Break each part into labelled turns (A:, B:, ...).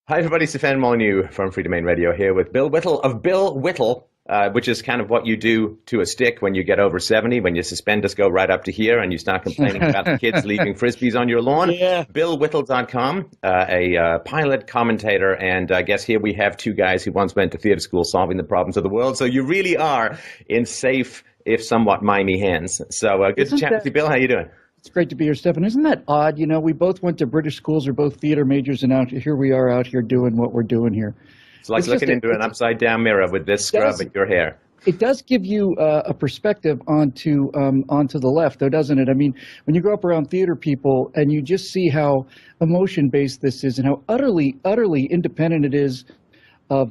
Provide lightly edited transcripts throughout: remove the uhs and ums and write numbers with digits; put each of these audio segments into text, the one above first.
A: Hi, everybody. Stefan Molyneux from Free Domain Radio here with Bill Whittle of Bill Whittle, which is kind of what you do to a stick when you get over 70, when your suspenders go right up to here and you start complaining about the kids leaving frisbees on your lawn.
B: Yeah.
A: BillWhittle.com, a pilot, commentator, and I guess here we have two guys who once went to theater school solving the problems of the world. So you really are in safe, if somewhat mimey hands. So good to chat with you, Bill. How you doing?
B: It's great to be here, Stefan. Isn't that odd? You know, we both went to British schools, we're both theater majors, and here we are out here doing what we're doing here.
A: It's like looking into an upside-down mirror with this scrub in your hair.
B: It does give you a perspective onto the left, though, doesn't it? I mean, when you grow up around theater people and you just see how emotion-based this is and how utterly independent it is of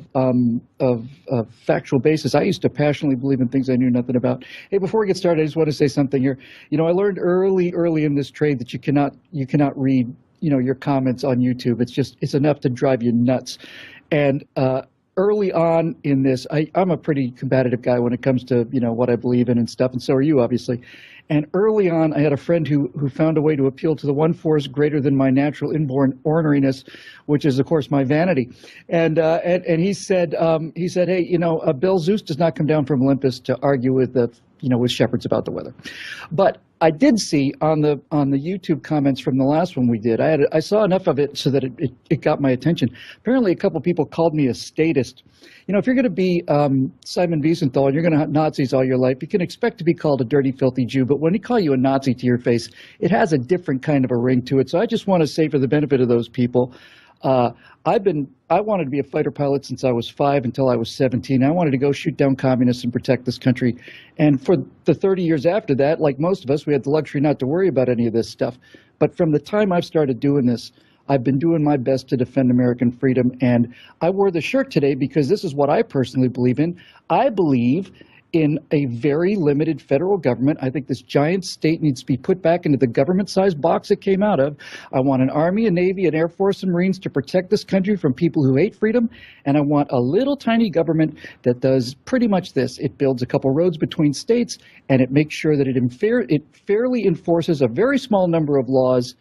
B: factual basis. I used to passionately believe in things I knew nothing about. Hey, before we get started, I just want to say something here. You know, I learned early in this trade that you cannot read, you know, your comments on YouTube. It's enough to drive you nuts. And early on in this, I'm a pretty combative guy when it comes to, you know, what I believe in and stuff, and so are you, obviously. And early on, I had a friend who found a way to appeal to the one force greater than my natural inborn orneriness, which is, of course, my vanity. And he said, hey, you know, Bill, Zeus does not come down from Olympus to argue with with shepherds about the weather. But I did see on the YouTube comments from the last one we did, I saw enough of it so that it got my attention. Apparently, a couple people called me a statist. You know, if you're going to be Simon Wiesenthal and you're going to have Nazis all your life, you can expect to be called a dirty, filthy Jew. But when they call you a Nazi to your face, it has a different kind of a ring to it. So I just want to say, for the benefit of those people, I wanted to be a fighter pilot since I was 5 until I was 17. I wanted to go shoot down communists and protect this country. And for the 30 years after that, like most of us, we had the luxury not to worry about any of this stuff. But from the time I've started doing this, I've been doing my best to defend American freedom. And I wore the shirt today because this is what I personally believe in. I believe in a very limited federal government. I think this giant state needs to be put back into the government-sized box it came out of. I want an Army, a Navy, an Air Force, and Marines to protect this country from people who hate freedom. And I want a little tiny government that does pretty much this. It builds a couple roads between states, and it makes sure that it fairly enforces a very small number of laws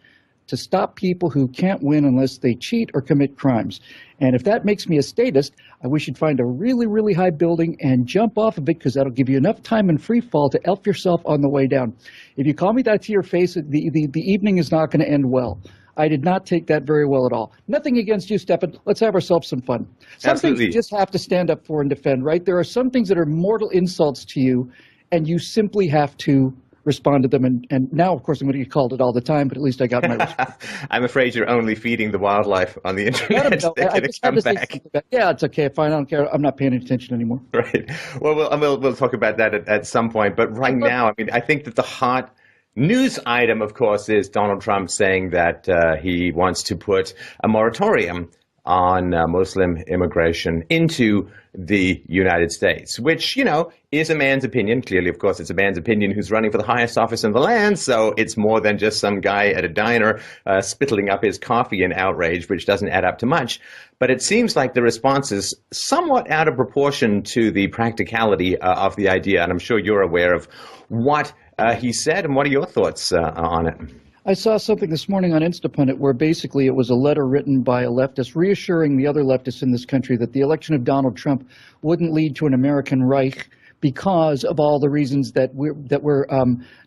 B: to stop people who can't win unless they cheat or commit crimes. And if that makes me a statist, we should find a really high building and jump off of it, because that'll give you enough time in free fall to elf yourself on the way down. If you call me that to your face, the evening is not going to end well. I did not take that very well at all. Nothing against you, Stefan. Let's have ourselves some fun. Some things you just have to stand up for and defend, right? There are some things that are mortal insults to you, and you simply have to respond to them. And now, of course, I'm going to get called it all the time, but at least I got my response.
A: I'm afraid you're only feeding the wildlife on the internet.
B: I just had to say something back. Yeah, it's okay. Fine. I don't care. I'm not paying attention anymore.
A: Right. Well, we'll talk about that at some point. But right now, I mean, I think that the hot news item, of course, is Donald Trump saying that he wants to put a moratorium on Muslim immigration into the United States, which, you know, is a man's opinion. Clearly, of course, it's a man's opinion who's running for the highest office in the land. So it's more than just some guy at a diner spittling up his coffee in outrage, which doesn't add up to much. But it seems like the response is somewhat out of proportion to the practicality of the idea. And I'm sure you're aware of what he said. And what are your thoughts on it?
B: I saw something this morning on Instapundit where basically it was a letter written by a leftist reassuring the other leftists in this country that the election of Donald Trump wouldn't lead to an American Reich because of all the reasons that we're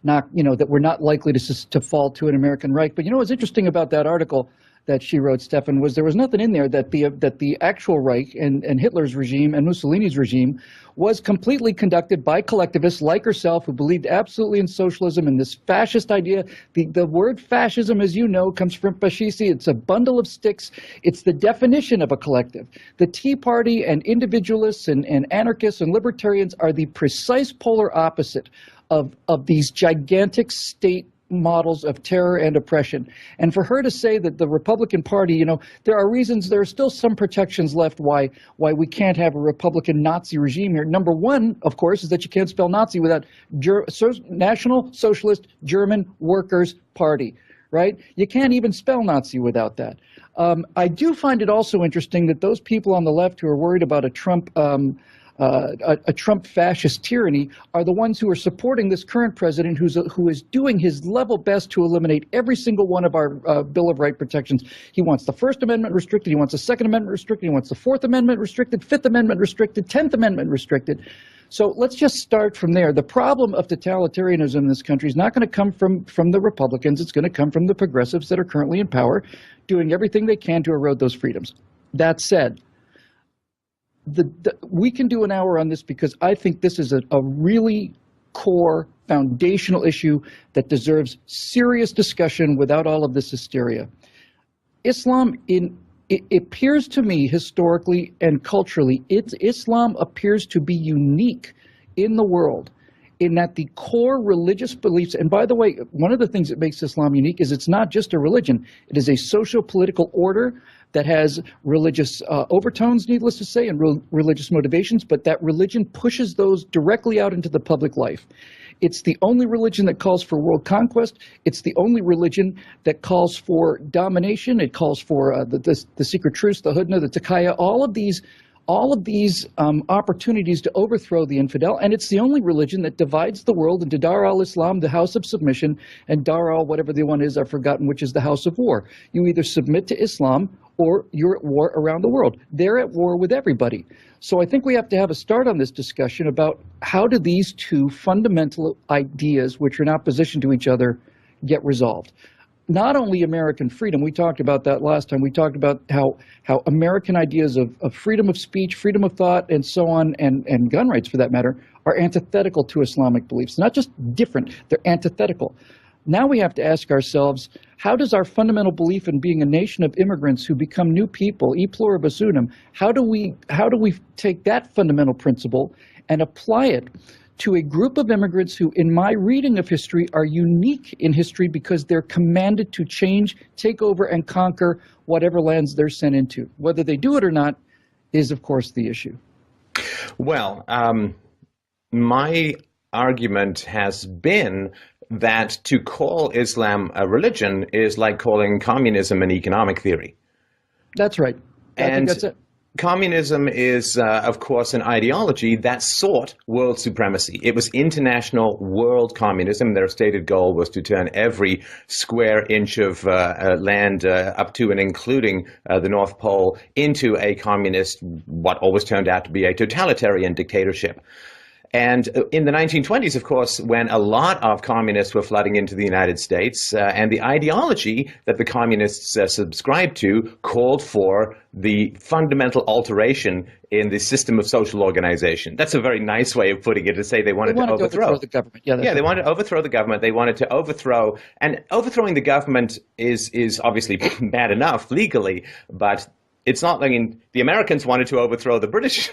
B: not likely to fall to an American Reich. But you know what's interesting about that article that she wrote, Stefan, was there was nothing in there that the actual Reich and Hitler's regime and Mussolini's regime was completely conducted by collectivists like herself who believed absolutely in socialism and this fascist idea. The word fascism, as you know, comes from fascisti. It's a bundle of sticks. It's the definition of a collective. The Tea Party and individualists and anarchists and libertarians are the precise polar opposite of these gigantic state models of terror and oppression. And for her to say that the Republican Party, you know, there are still some protections left why we can't have a Republican Nazi regime here. Number one, of course, is that you can't spell Nazi without National Socialist German Workers' Party, right? You can't even spell Nazi without that. I do find it also interesting that those people on the left who are worried about a Trump a Trump fascist tyranny are the ones who are supporting this current president who is doing his level best to eliminate every single one of our Bill of Rights protections. He wants the First Amendment restricted. He wants the Second Amendment restricted. He wants the Fourth Amendment restricted, Fifth Amendment restricted, 10th Amendment restricted. So let's just start from there. The problem of totalitarianism in this country is not going to come from the Republicans. It's going to come from the progressives that are currently in power, doing everything they can to erode those freedoms. That said, we can do an hour on this because I think this is a really core foundational issue that deserves serious discussion without all of this hysteria. Islam, it appears to me historically and culturally, Islam appears to be unique in the world in that the core religious beliefs, and by the way, one of the things that makes Islam unique is it's not just a religion, it is a socio-political order that has religious overtones, needless to say, and religious motivations, but that religion pushes those directly out into the public life. It's the only religion that calls for world conquest. It's the only religion that calls for domination. It calls for the secret truce, the hudna, the taqiyya, all of these opportunities to overthrow the infidel, and it's the only religion that divides the world into Dar al-Islam, the house of submission, and Dar al-whatever the one is, I've forgotten, which is the house of war. You either submit to Islam or you're at war around the world. They're at war with everybody. So I think we have to have a start on this discussion about how do these two fundamental ideas, which are in opposition to each other, get resolved. Not only American freedom, we talked about that last time, we talked about how American ideas of freedom of speech, freedom of thought, and so on, and gun rights for that matter, are antithetical to Islamic beliefs. Not just different, they're antithetical. Now we have to ask ourselves, how does our fundamental belief in being a nation of immigrants who become new people, e pluribus unum, how do we take that fundamental principle and apply it to a group of immigrants who, in my reading of history, are unique in history because they're commanded to change, take over, and conquer whatever lands they're sent into. Whether they do it or not is, of course, the issue.
A: Well, my argument has been that to call Islam a religion is like calling communism an economic theory.
B: That's right. I think that's it.
A: Communism is, of course, an ideology that sought world supremacy. It was international world communism. Their stated goal was to turn every square inch of land up to and including the North Pole into a communist, what always turned out to be a totalitarian dictatorship. And in the 1920s, of course, when a lot of communists were flooding into the United States, and the ideology that the communists subscribed to called for the fundamental alteration in the system of social organization. That's a very nice way of putting it, to say they wanted to overthrow
B: the government.
A: They wanted to overthrow the government. They wanted to overthrow, and overthrowing the government is obviously bad enough legally, but it's not, I mean, the Americans wanted to overthrow the British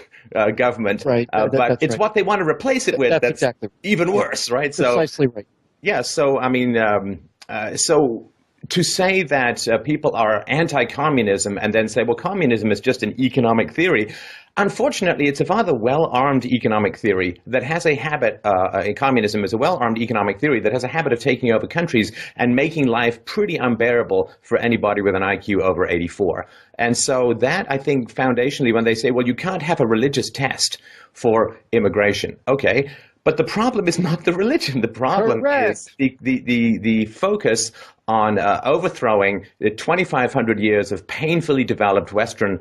A: government,
B: right.
A: But it's right. What they want to replace it with that's
B: exactly
A: even worse, right?
B: Precisely right.
A: Yeah, so, I mean, so to say that people are anti-communism and then say, well, communism is just an economic theory, unfortunately, it's a rather well-armed economic theory that has a habit, communism is a well-armed economic theory that has a habit of taking over countries and making life pretty unbearable for anybody with an IQ over 84. And so that, I think, foundationally, when they say, well, you can't have a religious test for immigration, okay, but the problem is not the religion. The problem is the focus on overthrowing the 2,500 years of painfully developed Western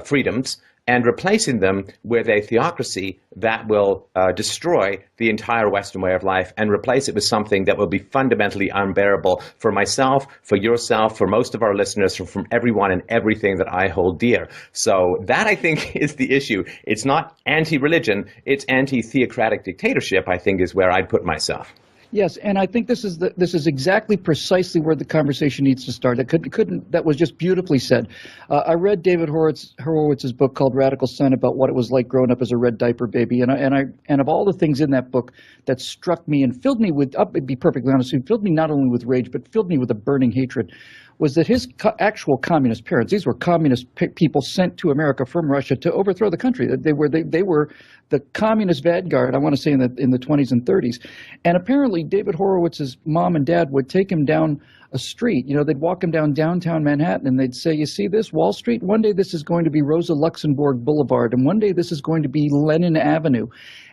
A: freedoms and replacing them with a theocracy that will destroy the entire Western way of life and replace it with something that will be fundamentally unbearable for myself, for yourself, for most of our listeners, from everyone and everything that I hold dear. So that, I think, is the issue. It's not anti-religion, it's anti-theocratic dictatorship, I think, is where I'd put myself.
B: Yes, and I think this is exactly precisely where the conversation needs to start. That was just beautifully said. I read David Horowitz's book called Radical Son about what it was like growing up as a red diaper baby, and of all the things in that book that struck me and filled me with, I'll be perfectly honest, it filled me not only with rage but filled me with a burning hatred, was that his actual communist parents, these were communist people sent to America from Russia to overthrow the country. They were the communist vanguard, I want to say in the 20s and 30s. And apparently David Horowitz's mom and dad would take him down a street. You know, they'd walk him down downtown Manhattan and they'd say, you see this Wall Street? One day this is going to be Rosa Luxemburg Boulevard, and one day this is going to be Lenin Avenue.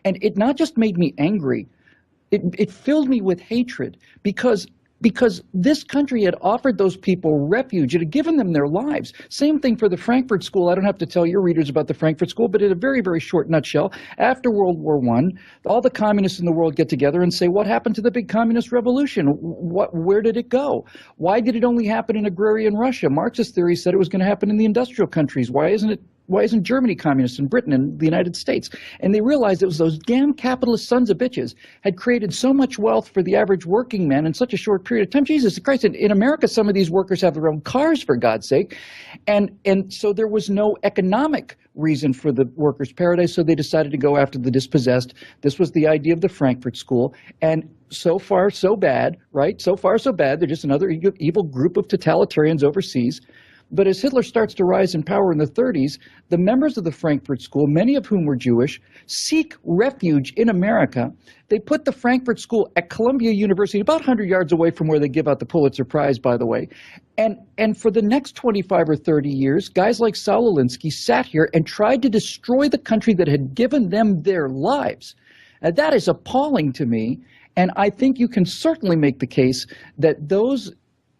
B: And it not just made me angry, it filled me with hatred because this country had offered those people refuge. It had given them their lives. Same thing for the Frankfurt School. I don't have to tell your readers about the Frankfurt School, but in a very, very short nutshell, after World War I, all the communists in the world get together and say, what happened to the big communist revolution? Where did it go? Why did it only happen in agrarian Russia? Marxist theory said it was going to happen in the industrial countries. Why isn't Germany communist and Britain and the United States? And they realized it was those damn capitalist sons of bitches had created so much wealth for the average working man in such a short period of time. Jesus Christ, in America, some of these workers have their own cars, for God's sake. And so there was no economic reason for the workers' paradise, so they decided to go after the dispossessed. This was the idea of the Frankfurt School. And so far, so bad, right? So far, so bad. They're just another evil group of totalitarians overseas. But as Hitler starts to rise in power in the 30s, the members of the Frankfurt School, many of whom were Jewish, seek refuge in America. They put the Frankfurt School at Columbia University, about 100 yards away from where they give out the Pulitzer Prize, by the way. And for the next 25 or 30 years, guys like Saul Alinsky sat here and tried to destroy the country that had given them their lives. And that is appalling to me. And I think you can certainly make the case that those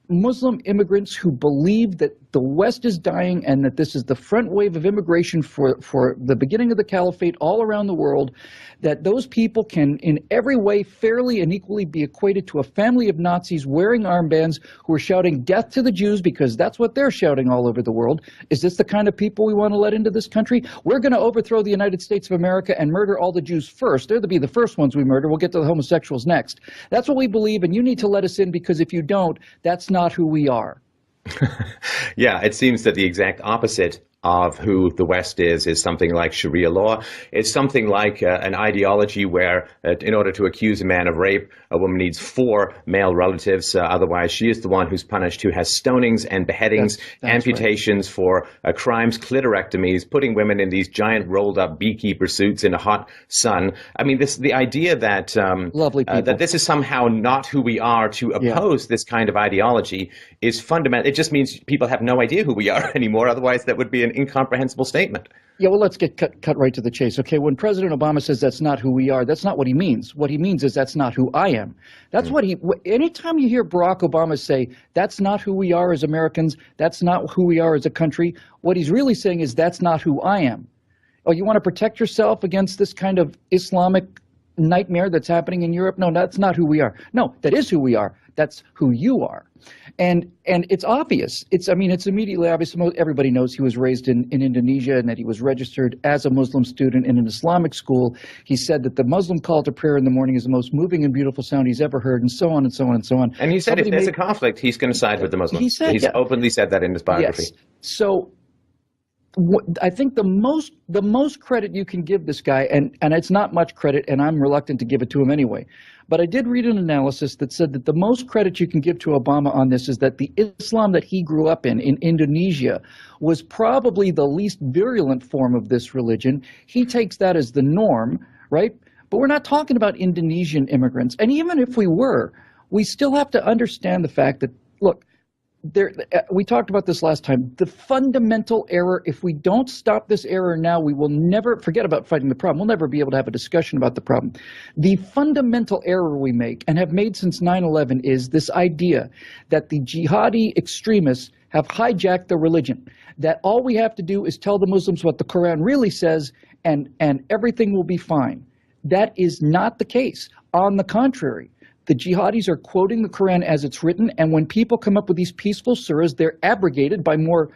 B: Muslim immigrants who believe that the West is dying and that this is the front wave of immigration for the beginning of the caliphate all around the world, that those people can in every way fairly and equally be equated to a family of Nazis wearing armbands who are shouting death to the Jews because that's what they're shouting all over the world. Is this the kind of people we want to let into this country? We're going to overthrow the United States of America and murder all the Jews first. They're to be the first ones we murder. We'll get to the homosexuals next. That's what we believe, and you need to let us in, because if you don't, that's not who we are.
A: Yeah, it seems that the exact opposite of who the West is something like Sharia law. It's something like an ideology where in order to accuse a man of rape, a woman needs 4 male relatives. Otherwise, she is the one who's punished, who has stonings and beheadings, that's amputations right. For crimes, clitorectomies, putting women in these giant rolled-up beekeeper suits in a hot sun. I mean, the idea that that this is somehow not who we are to oppose this kind of ideology is fundamental. It just means people have no idea who we are anymore. Otherwise, that would be an incomprehensible statement.
B: Yeah, well, let's get cut right to the chase. Okay, when President Obama says that's not who we are, that's not what he means. What he means is that's not who I am. That's what anytime you hear Barack Obama say that's not who we are as Americans, that's not who we are as a country, what he's really saying is that's not who I am. Oh, you want to protect yourself against this kind of Islamic nightmare that's happening in Europe? No, that's not who we are. No, that is who we are. That's who you are. And it's obvious. It's immediately obvious. Everybody knows he was raised in Indonesia and that he was registered as a Muslim student in an Islamic school. He said that the Muslim call to prayer in the morning is the most moving and beautiful sound he's ever heard, and so on and so on and so on.
A: And he said if there's a conflict, he's going to side with the Muslims. He's openly said that in his biography.
B: Yes. So I think the most credit you can give this guy, and it's not much credit, and I'm reluctant to give it to him anyway, but I did read an analysis that said that the most credit you can give to Obama on this is that the Islam that he grew up in Indonesia was probably the least virulent form of this religion. He takes that as the norm, right? But we're not talking about Indonesian immigrants. And even if we were, we still have to understand the fact that, look, we talked about this last time. The fundamental error, if we don't stop this error now, we will never forget about fighting the problem. We'll never be able to have a discussion about the problem. The fundamental error we make and have made since 9/11 is this idea that the jihadi extremists have hijacked the religion, that all we have to do is tell the Muslims what the Quran really says and everything will be fine. That is not the case. On the contrary, the jihadis are quoting the Quran as it's written, and when people come up with these peaceful surahs, they're abrogated by more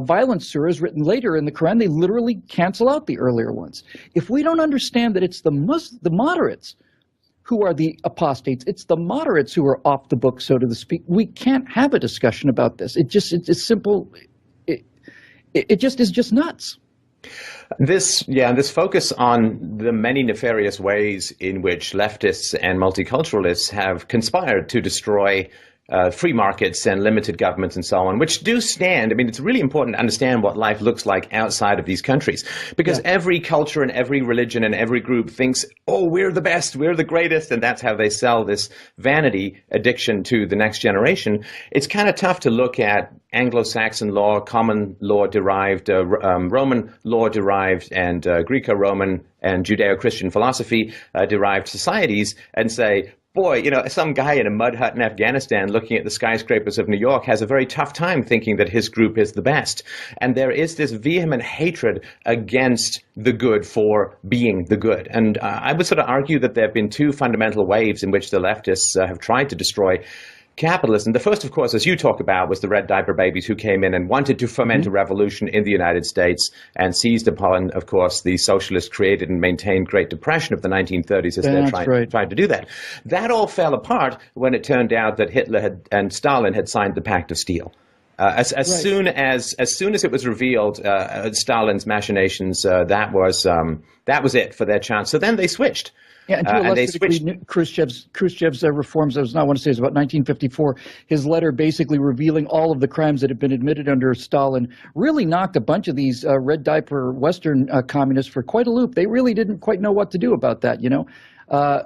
B: violent surahs written later in the Quran. They literally cancel out the earlier ones. If we don't understand that it's the moderates who are the apostates, it's the moderates who are off the book, so to speak, we can't have a discussion about this. It's simple. It just is just nuts.
A: This focus on the many nefarious ways in which leftists and multiculturalists have conspired to destroy free markets and limited governments and so on, which do stand. I mean, it's really important to understand what life looks like outside of these countries, because every culture and every religion and every group thinks, oh, we're the best, we're the greatest, and that's how they sell this vanity addiction to the next generation. It's kind of tough to look at Anglo-Saxon law, common law derived, Roman law derived, and Greco-Roman and Judeo-Christian philosophy derived societies and say, boy, you know, some guy in a mud hut in Afghanistan looking at the skyscrapers of New York has a very tough time thinking that his group is the best. And there is this vehement hatred against the good for being the good. And I would sort of argue that there have been two fundamental waves in which the leftists have tried to destroy capitalism. The first, of course, as you talk about, was the red diaper babies who came in and wanted to foment a revolution in the United States and seized upon, of course, the socialist created and maintained Great Depression of the 1930s as they tried to do that. That all fell apart when it turned out that Hitler and Stalin had signed the Pact of Steel. As soon as it was revealed, Stalin's machinations, that was it for their chance. So then they switched.
B: Yeah, and to a lesser degree, Khrushchev's reforms, I want to say, it was about 1954. His letter basically revealing all of the crimes that had been admitted under Stalin really knocked a bunch of these red diaper Western communists for quite a loop. They really didn't quite know what to do about that, you know.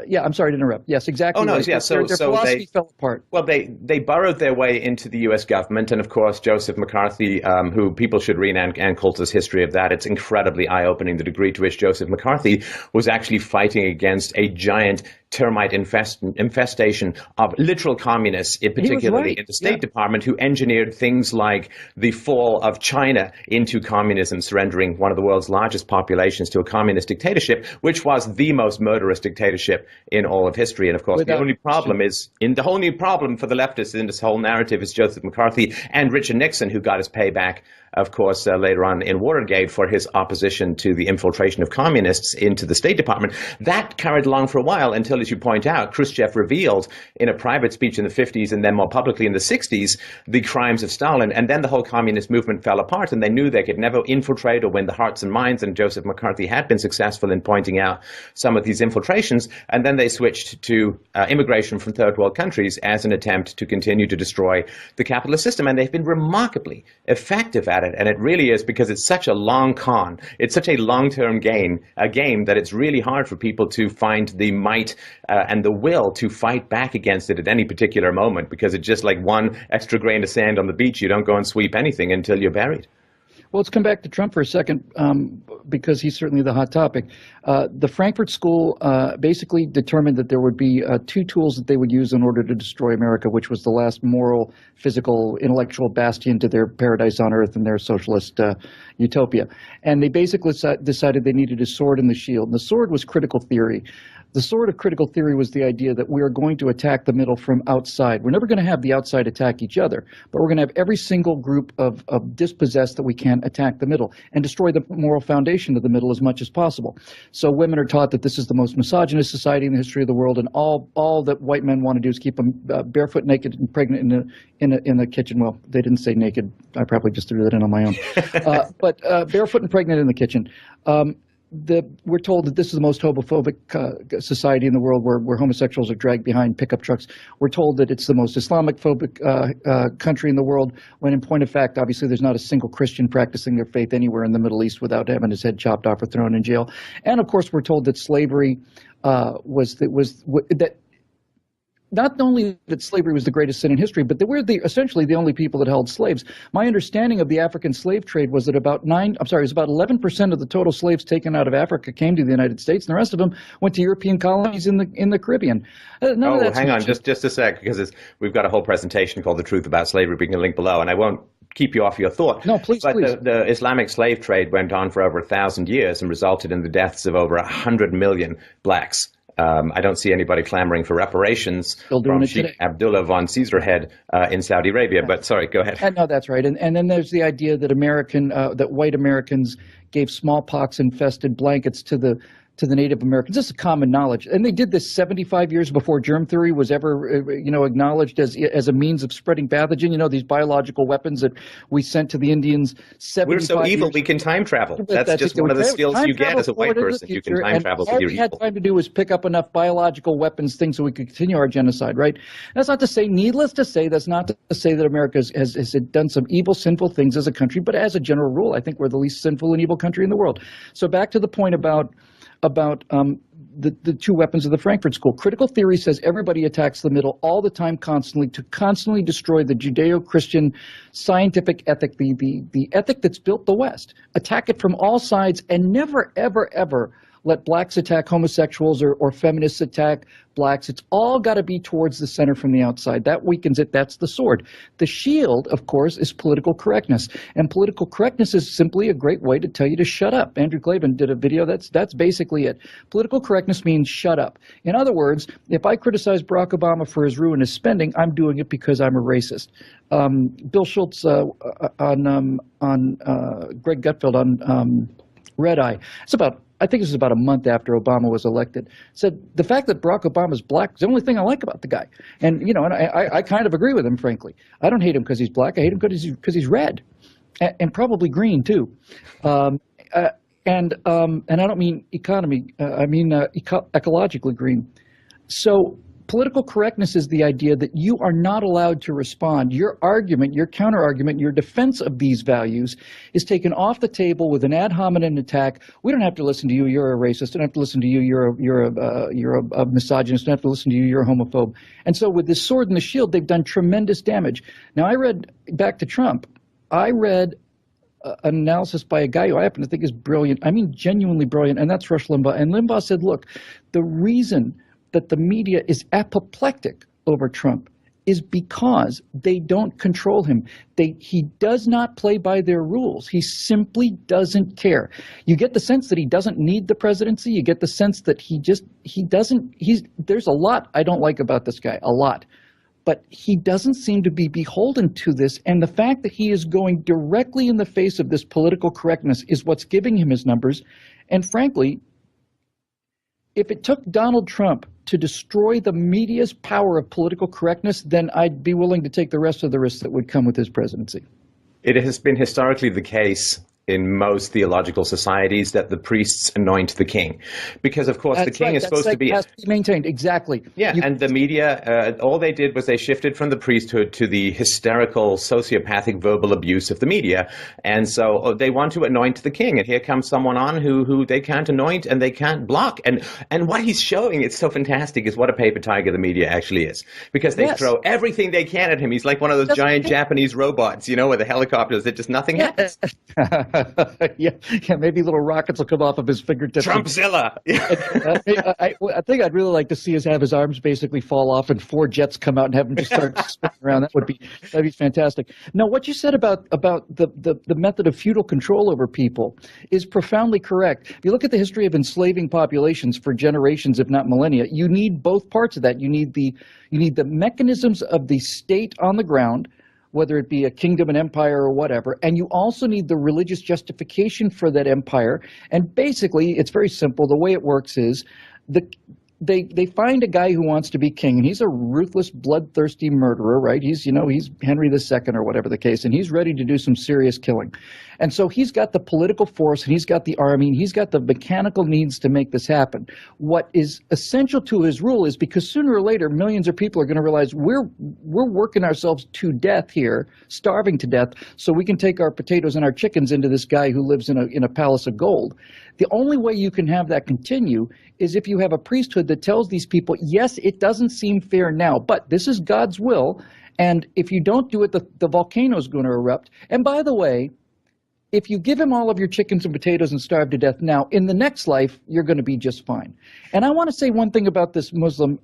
B: Yeah, I'm sorry to interrupt. Yes, exactly.
A: Oh, no,
B: right.
A: yeah.
B: Their philosophy fell apart.
A: Well, they burrowed their way into the U.S. government, and of course, Joseph McCarthy, who people should read Ann Coulter's history of that. It's incredibly eye-opening the degree to which Joseph McCarthy was actually fighting against a giant termite infestation of literal communists, particularly in the State Department, who engineered things like the fall of China into communism, surrendering one of the world's largest populations to a communist dictatorship, which was the most murderous dictatorship in all of history. And of course, the only problem for the leftists in this whole narrative is Joseph McCarthy and Richard Nixon, who got his payback, of course, later on in Watergate for his opposition to the infiltration of communists into the State Department. That carried along for a while until, as you point out, Khrushchev revealed in a private speech in the 50s and then more publicly in the 60s the crimes of Stalin. And then the whole communist movement fell apart, and they knew they could never infiltrate or win the hearts and minds. And Joseph McCarthy had been successful in pointing out some of these infiltrations. And then they switched to immigration from third world countries as an attempt to continue to destroy the capitalist system. And they've been remarkably effective at it. And it really is, because it's such a long con. It's such a long-term game that it's really hard for people to find the might and the will to fight back against it at any particular moment, because it's just like one extra grain of sand on the beach. You don't go and sweep anything until you're buried.
B: Well, let's come back to Trump for a second, because he's certainly the hot topic. The Frankfurt School basically determined that there would be two tools that they would use in order to destroy America, which was the last moral, physical, intellectual bastion to their paradise on earth and their socialist utopia. And they basically decided they needed a sword and the shield. And the sword was critical theory. The sword of critical theory was the idea that we are going to attack the middle from outside. We're never going to have the outside attack each other, but we're going to have every single group of dispossessed that we can attack the middle and destroy the moral foundation of the middle as much as possible. So women are taught that this is the most misogynist society in the history of the world, and all that white men want to do is keep them barefoot, naked, and pregnant in the kitchen. Well, they didn't say naked. I probably just threw that in on my own. But barefoot and pregnant in the kitchen. We're told that this is the most homophobic society in the world, where homosexuals are dragged behind pickup trucks. We're told that it's the most Islamophobic country in the world, when in point of fact, obviously, there's not a single Christian practicing their faith anywhere in the Middle East without having his head chopped off or thrown in jail. And of course, we're told that slavery not only that slavery was the greatest sin in history, but that we're essentially the only people that held slaves. My understanding of the African slave trade was that about 11% of the total slaves taken out of Africa came to the United States, and the rest of them went to European colonies in the Caribbean.
A: Hang on, just a sec, because we've got a whole presentation called "The Truth About Slavery." We can link below, and I won't keep you off your thought.
B: No, please,
A: but
B: please.
A: The Islamic slave trade went on for over 1,000 years and resulted in the deaths of over 100 million blacks. I don't see anybody clamoring for reparations from Sheikh Abdullah von Caesarhead in Saudi Arabia. But sorry, go ahead.
B: No, that's right. And then there's the idea that white Americans gave smallpox-infested blankets to the to the Native Americans. This is common knowledge. And they did this 75 years before germ theory was ever, acknowledged as a means of spreading pathogen. These biological weapons that we sent to the Indians 75
A: We're so evil
B: years.
A: we can time travel. That's just one of the skills you get as a white person. You can time travel with your evil.
B: All we had time to do was pick up enough biological weapons, things so we could continue our genocide, right? That's not to say, needless to say, that's not to say that America has done some evil, sinful things as a country, but as a general rule, I think we're the least sinful and evil country in the world. So back to the point about the two weapons of the Frankfurt School. Critical theory says everybody attacks the middle all the time, constantly, to constantly destroy the Judeo-Christian scientific ethic, the ethic that's built the West. Attack it from all sides and never, ever, ever let blacks attack homosexuals or feminists attack blacks. It's all got to be towards the center from the outside. That weakens it. That's the sword. The shield, of course, is political correctness. And political correctness is simply a great way to tell you to shut up. Andrew Klavan did a video. That's basically it. Political correctness means shut up. In other words, if I criticize Barack Obama for his ruinous spending, I'm doing it because I'm a racist. Bill Schultz on Greg Gutfeld on Red Eye. I think this was about a month after Obama was elected, said the fact that Barack Obama is black is the only thing I like about the guy. And, and I kind of agree with him, frankly. I don't hate him because he's black. I hate him because he's red and probably green, too. And I don't mean economy. I mean ecologically green. So political correctness is the idea that you are not allowed to respond. Your argument, your counter-argument, your defense of these values is taken off the table with an ad hominem attack. We don't have to listen to you. You're a racist. We don't have to listen to you. You're a misogynist. We don't have to listen to you. You're a homophobe. And so with this sword and the shield, they've done tremendous damage. Now, I read, back to Trump, I read an analysis by a guy who I happen to think is brilliant. I mean, genuinely brilliant, and that's Rush Limbaugh. And Limbaugh said, look, the reason that the media is apoplectic over Trump is because they don't control him. He does not play by their rules. He simply doesn't care. You get the sense that he doesn't need the presidency. You get the sense that there's a lot I don't like about this guy, a lot. But he doesn't seem to be beholden to this, and the fact that he is going directly in the face of this political correctness is what's giving him his numbers. And frankly, if it took Donald Trump to destroy the media's power of political correctness, then I'd be willing to take the rest of the risks that would come with his presidency.
A: It has been historically the case in most theological societies that the priests anoint the king, because of course the king is supposed to be
B: has to be maintained. Exactly.
A: Yeah, and the media, all they did was they shifted from the priesthood to the hysterical, sociopathic verbal abuse of the media, and so they want to anoint the king, and here comes someone on who they can't anoint and they can't block, and what he's showing, it's so fantastic, is what a paper tiger the media actually is, because they throw everything they can at him. He's like one of those giant Japanese robots, with the helicopters that just nothing happens.
B: yeah, maybe little rockets will come off of his fingertips.
A: Trumpzilla!
B: I think I'd really like to see have his arms basically fall off and 4 jets come out and have him just start spinning around. That'd be fantastic. No, what you said about the method of feudal control over people is profoundly correct. If you look at the history of enslaving populations for generations, if not millennia, you need both parts of that. You need the mechanisms of the state on the ground, whether it be a kingdom, an empire, or whatever, and you also need the religious justification for that empire. And basically, it's very simple. The way it works is they find a guy who wants to be king, and he's a ruthless, bloodthirsty murderer, right? He's Henry II or whatever the case, and he's ready to do some serious killing. And so he's got the political force, and he's got the army, and he's got the mechanical needs to make this happen. What is essential to his rule is because sooner or later, millions of people are going to realize we're working ourselves to death here, starving to death, so we can take our potatoes and our chickens into this guy who lives in a palace of gold. The only way you can have that continue is if you have a priesthood that tells these people, yes, it doesn't seem fair now, but this is God's will, and if you don't do it, the volcano's going to erupt. And by the way, if you give him all of your chickens and potatoes and starve to death now, in the next life, you're going to be just fine. And I want to say one thing about this Muslim,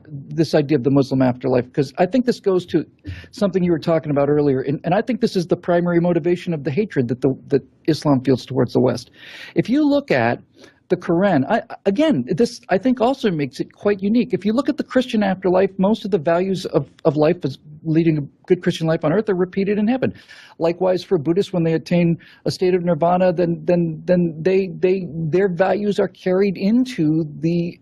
B: this idea of the Muslim afterlife, because I think this goes to something you were talking about earlier, and I think this is the primary motivation of the hatred that Islam feels towards the West. If you look at the Quran. This I think also makes it quite unique. If you look at the Christian afterlife, most of the values of life as leading a good Christian life on earth are repeated in heaven. Likewise, for Buddhists, when they attain a state of nirvana, then their values are carried into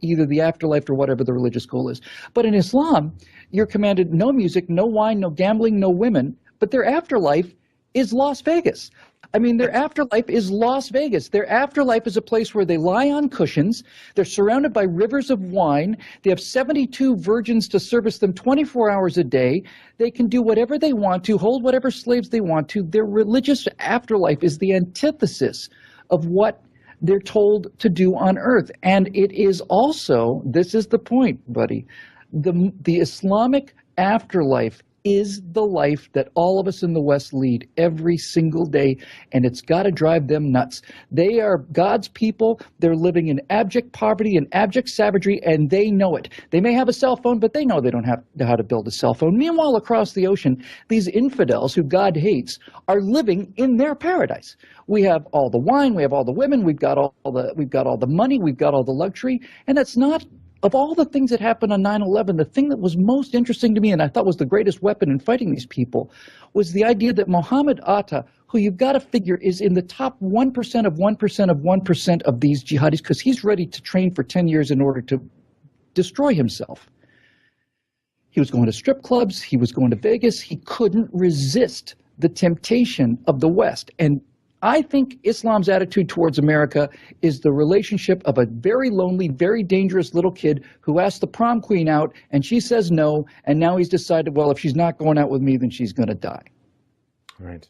B: either the afterlife or whatever the religious goal is. But in Islam, you're commanded no music, no wine, no gambling, no women, but their afterlife is Las Vegas. I mean, their afterlife is Las Vegas. Their afterlife is a place where they lie on cushions. They're surrounded by rivers of wine. They have 72 virgins to service them 24 hours a day. They can do whatever they want to, hold whatever slaves they want to. Their religious afterlife is the antithesis of what they're told to do on earth. And it is also, this is the point, buddy, the Islamic afterlife is the life that all of us in the West lead every single day, and it's got to drive them nuts. They are God's people. They're living in abject poverty and abject savagery, and they know it. They may have a cell phone, but they know they don't know how to build a cell phone. Meanwhile, across the ocean, these infidels who God hates are living in their paradise. We have all the wine, we have all the women, we've got all the money, we've got all the luxury, and that's not. Of all the things that happened on 9/11, the thing that was most interesting to me, and I thought was the greatest weapon in fighting these people, was the idea that Mohammed Atta, who you've got to figure is in the top 1% of 1% of 1% of these jihadis, because he's ready to train for 10 years in order to destroy himself. He was going to strip clubs. He was going to Vegas. He couldn't resist the temptation of the West. And I think Islam's attitude towards America is the relationship of a very lonely, very dangerous little kid who asked the prom queen out, and she says no, and now he's decided, well, if she's not going out with me, then she's going to die.
A: Right.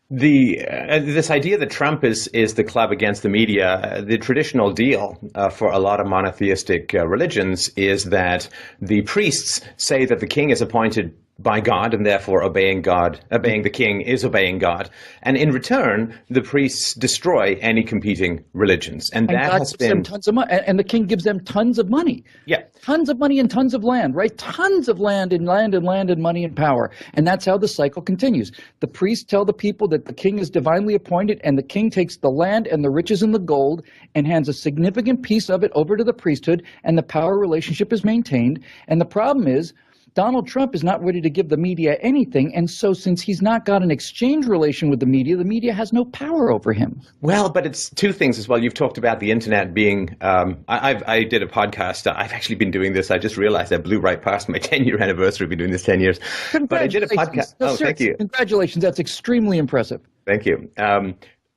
A: This idea that Trump is the club against the media, the traditional deal for a lot of monotheistic religions is that the priests say that the king is appointed by God, and therefore obeying the king is obeying God. And in return, the priests destroy any competing religions. And that
B: God
A: has
B: gives
A: been
B: them tons of money, and the king gives them tons of money.
A: Yeah.
B: Tons of money and tons of land, right? Tons of land and money and power. And that's how the cycle continues. The priests tell the people that the king is divinely appointed, and the king takes the land and the riches and the gold and hands a significant piece of it over to the priesthood, and the power relationship is maintained. And the problem is, Donald Trump is not ready to give the media anything, and so since he's not got an exchange relation with the media has no power over him.
A: Well, but it's two things as well. You've talked about the internet being, I did a podcast. I've actually been doing this. I just realized I blew right past my 10-year anniversary. I've been doing this 10 years. But I did a podcast.
B: No,
A: thank you.
B: Congratulations. That's extremely impressive.
A: Thank you.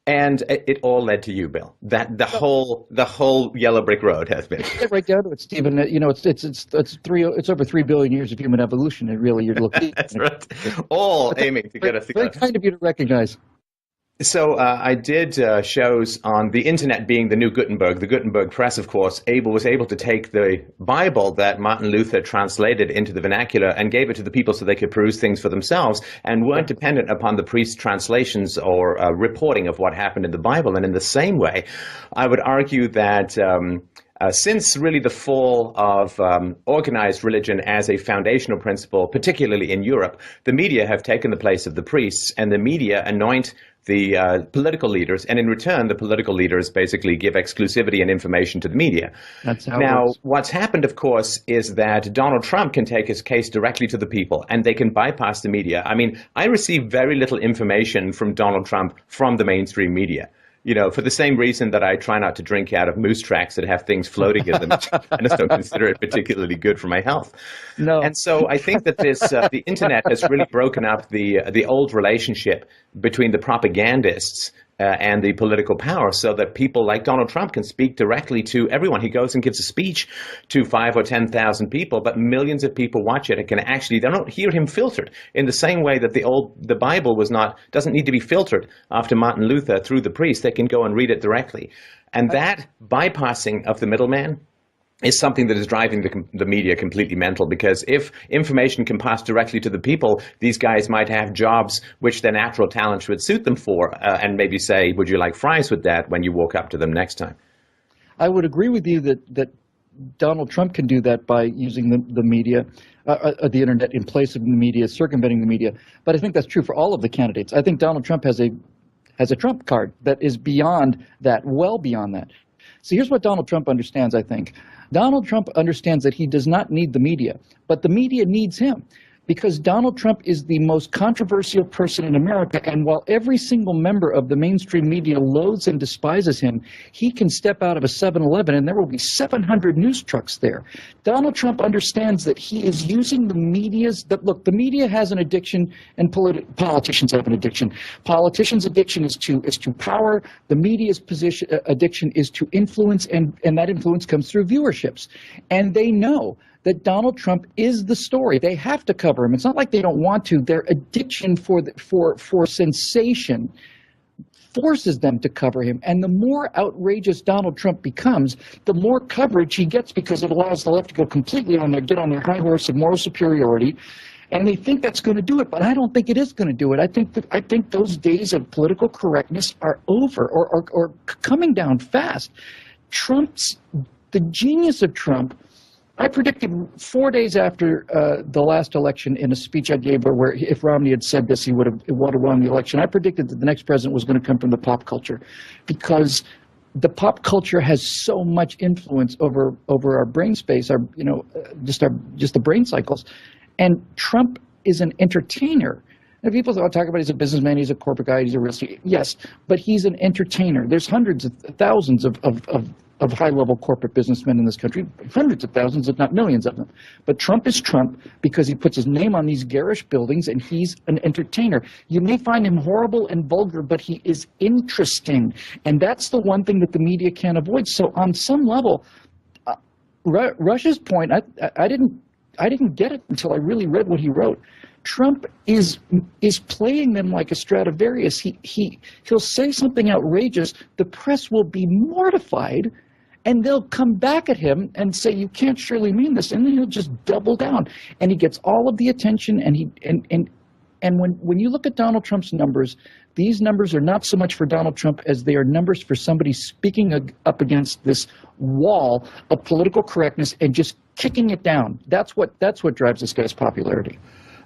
A: And it all led to you, Bill. That the whole yellow brick road has been.
B: Get right down to it, Stephen. You know, it's over 3 billion years of human evolution. And really, you're looking.
A: That's right. All aiming to get us together.
B: Very kind of you to recognize.
A: So I did shows on the internet being the new Gutenberg. The Gutenberg press, of course, was able to take the Bible that Martin Luther translated into the vernacular and gave it to the people so they could peruse things for themselves and weren't dependent upon the priest's translations or reporting of what happened in the Bible. And in the same way, I would argue that since really the fall of organized religion as a foundational principle, particularly in Europe, the media have taken the place of the priests, and the media anoint the political leaders, and in return, the political leaders basically give exclusivity and information to the media.
B: That's how
A: now, what's happened, of course, is that Donald Trump can take his case directly to the people, and they can bypass the media. I mean, I receive very little information from Donald Trump from the mainstream media. You know, for the same reason that I try not to drink out of moose tracks that have things floating in them. I just don't consider it particularly good for my health.
B: No.
A: And so I think that the internet has really broken up the old relationship between the propagandists and the political power, so that people like Donald Trump can speak directly to everyone. He goes and gives a speech to 5,000 or 10,000 people, but millions of people watch it and can actually, they don't hear him filtered in the same way that the Bible doesn't need to be filtered after Martin Luther through the priest. They can go and read it directly. And that bypassing of the middleman is something that is driving the media completely mental, because if information can pass directly to the people, these guys might have jobs which their natural talent would suit them for, and maybe say, would you like fries with that, when you walk up to them next time.
B: I would agree with you that Donald Trump can do that by using the media, the internet in place of the media, circumventing the media. But I think that's true for all of the candidates. I think Donald Trump has a trump card that is beyond that, well beyond that. See, here's what Donald Trump understands, I think. Donald Trump understands that he does not need the media, but the media needs him. Because Donald Trump is the most controversial person in America, and while every single member of the mainstream media loathes and despises him, he can step out of a 7-Eleven and there will be 700 news trucks there. Donald Trump understands that he is using the media's, look, the media has an addiction and politicians have an addiction. Politicians' addiction is to power. The media's addiction is to influence, and that influence comes through viewerships. And they know that Donald Trump is the story. They have to cover him. It's not like they don't want to. Their addiction for sensation forces them to cover him. And the more outrageous Donald Trump becomes, the more coverage he gets, because it allows the left to go completely get on their high horse of moral superiority. And they think that's going to do it, but I don't think it is going to do it. I think those days of political correctness are over, or coming down fast. The genius of Trump, I predicted 4 days after the last election in a speech I gave where if Romney had said this, he would have won the election. I predicted that the next president was going to come from the pop culture, because the pop culture has so much influence over our brain space, just the brain cycles. And Trump is an entertainer. And people talk about he's a businessman, he's a corporate guy, he's a real estate. Yes, but he's an entertainer. There's hundreds of thousands of high-level corporate businessmen in this country, hundreds of thousands, if not millions of them. But Trump is Trump because he puts his name on these garish buildings, and he's an entertainer. You may find him horrible and vulgar, but he is interesting. And that's the one thing that the media can't avoid. So on some level, Rush's point, I didn't get it until I really read what he wrote. Trump is playing them like a Stradivarius. He'll say something outrageous, the press will be mortified, and they'll come back at him and say, you can't surely mean this, and then he'll just double down, and he gets all of the attention. And when you look at Donald Trump's numbers, these numbers are not so much for Donald Trump as they are numbers for somebody speaking up against this wall of political correctness and just kicking it down. That's what drives this guy's popularity.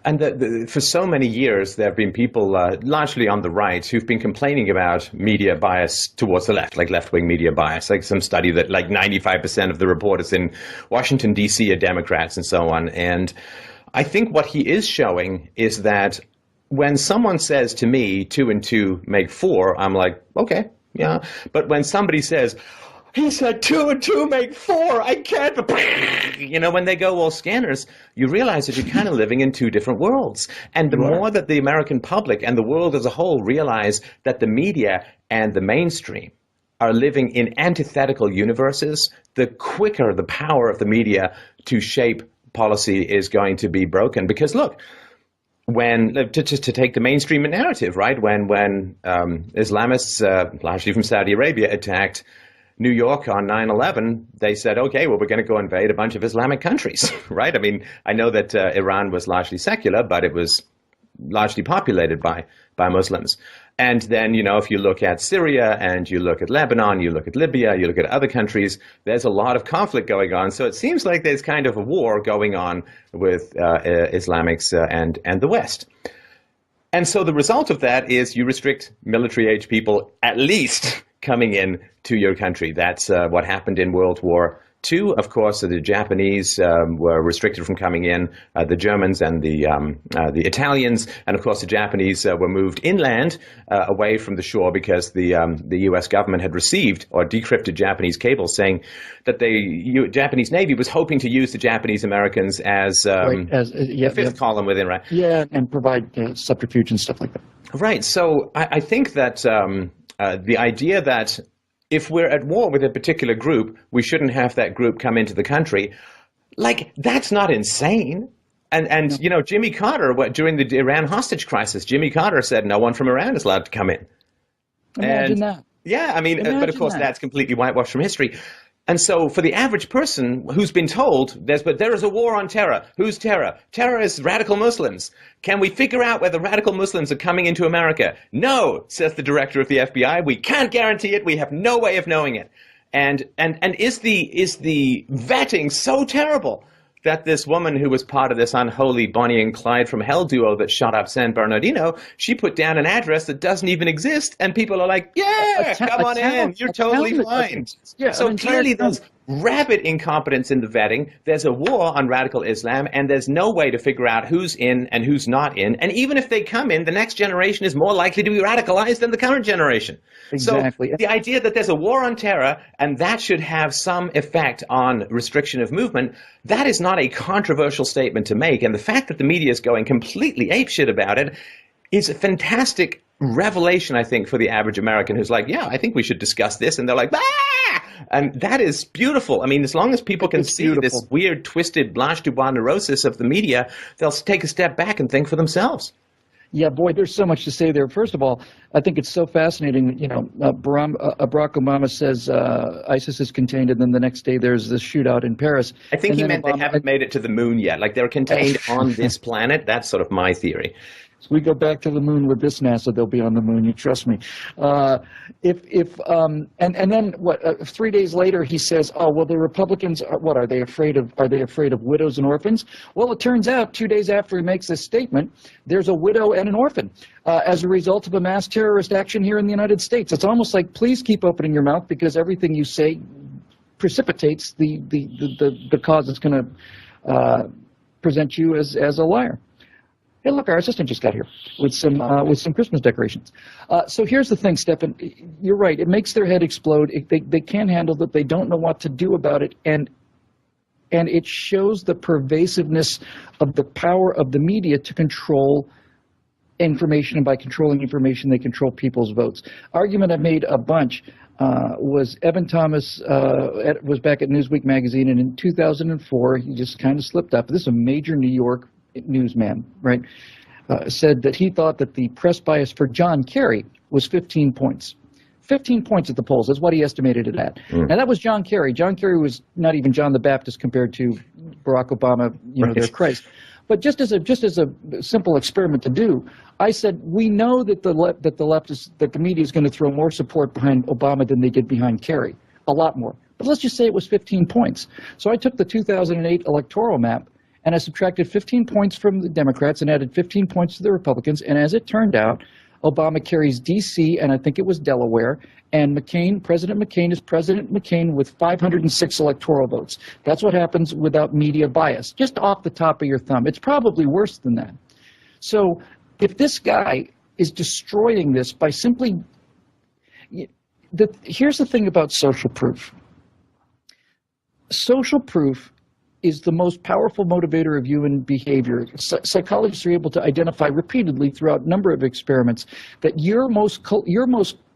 A: And for so many years, there have been people, largely on the right, who've been complaining about media bias towards the left, like left-wing media bias, like some study that like 95% of the reporters in Washington, D.C. are Democrats and so on. And I think what he is showing is that when someone says to me, 2 and 2 make 4, I'm like, okay, yeah. But when somebody says, he said 2 and 2 make 4. I can't. When they go all scanners, you realize that you're kind of living in two different worlds. And the more that the American public and the world as a whole realize that the media and the mainstream are living in antithetical universes, the quicker the power of the media to shape policy is going to be broken. Because look, to take the mainstream narrative, right? When Islamists, largely from Saudi Arabia, attacked New York on 9/11, they said, okay, well, we're going to go invade a bunch of Islamic countries, right? I mean, I know that Iran was largely secular, but it was largely populated by Muslims. And then, if you look at Syria and you look at Lebanon, you look at Libya, you look at other countries, there's a lot of conflict going on. So it seems like there's kind of a war going on with Islamics and the West. And so the result of that is you restrict military-age people at least coming in to your country. That's what happened in World War II. Of course, the Japanese were restricted from coming in, the Germans and the Italians, and of course the Japanese were moved inland away from the shore because the U.S. government had received or decrypted Japanese cables saying that the Japanese Navy was hoping to use the Japanese Americans as the fifth column within, right?
B: Yeah, and provide subterfuge and stuff like that.
A: Right. So I think that the idea that if we're at war with a particular group, we shouldn't have that group come into the country, like, that's not insane. And Jimmy Carter, during the Iran hostage crisis, Jimmy Carter said no one from Iran is allowed to come in.
B: Imagine that.
A: Yeah, I mean, but of course that's completely whitewashed from history. And so for the average person who's been told there is a war on terror. Who's terror? Terror is radical Muslims. Can we figure out whether radical Muslims are coming into America? No, says the director of the FBI. We can't guarantee it. We have no way of knowing it. And is the vetting so terrible that this woman who was part of this unholy Bonnie and Clyde from Hell duo that shot up San Bernardino, she put down an address that doesn't even exist, and people are like, yeah, come on in, you're totally fine.
B: Yeah,
A: so clearly there's rapid incompetence in the vetting. There's a war on radical Islam, and there's no way to figure out who's in and who's not in. And even if they come in, the next generation is more likely to be radicalized than the current generation.
B: Exactly.
A: So the idea that there's a war on terror and that should have some effect on restriction of movement, that is not a controversial statement to make. And the fact that the media is going completely apeshit about it is a fantastic revelation, I think, for the average American who's like, yeah, I think we should discuss this. And they're like, ah! And that is beautiful. I mean, as long as people can see this weird, twisted Blanche Dubois neurosis of the media, they'll take a step back and think for themselves.
B: Yeah, boy, there's so much to say there. First of all, I think it's so fascinating that, Barack Obama says ISIS is contained, and then the next day there's this shootout in Paris.
A: I think he meant they haven't made it to the moon yet. Like, they're contained on this planet. That's sort of my theory.
B: So we go back to the moon with this NASA, they'll be on the moon. You trust me. And then 3 days later he says, oh well, the Republicans are they afraid of? Are they afraid of widows and orphans? Well, it turns out 2 days after he makes this statement, there's a widow and an orphan as a result of a mass terrorist action here in the United States. It's almost like, please keep opening your mouth, because everything you say precipitates the cause that's going to present you as a liar. Hey, look, our assistant just got here with some Christmas decorations. So here's the thing, Stefan. You're right. It makes their head explode. They can't handle that. They don't know what to do about it, and it shows the pervasiveness of the power of the media to control information, and by controlling information, they control people's votes. Argument I've made a bunch was Evan Thomas was back at Newsweek magazine, and in 2004 he just kind of slipped up. This is a major New York newsman, right, said that he thought that the press bias for John Kerry was 15 points. 15 points at the polls. That's what he estimated it at. Now, that was John Kerry. John Kerry was not even John the Baptist compared to Barack Obama, their Christ. But just as a simple experiment to do, I said, we know that the media is going to throw more support behind Obama than they did behind Kerry, a lot more. But let's just say it was 15 points. So I took the 2008 electoral map, and I subtracted 15 points from the Democrats and added 15 points to the Republicans. And as it turned out, Obama carries D.C. and I think it was Delaware. And President McCain is President McCain with 506 electoral votes. That's what happens without media bias, just off the top of your thumb. It's probably worse than that. So if this guy is destroying this by simply here's the thing about social proof. Social proof is the most powerful motivator of human behavior. Psychologists are able to identify repeatedly throughout a number of experiments that your most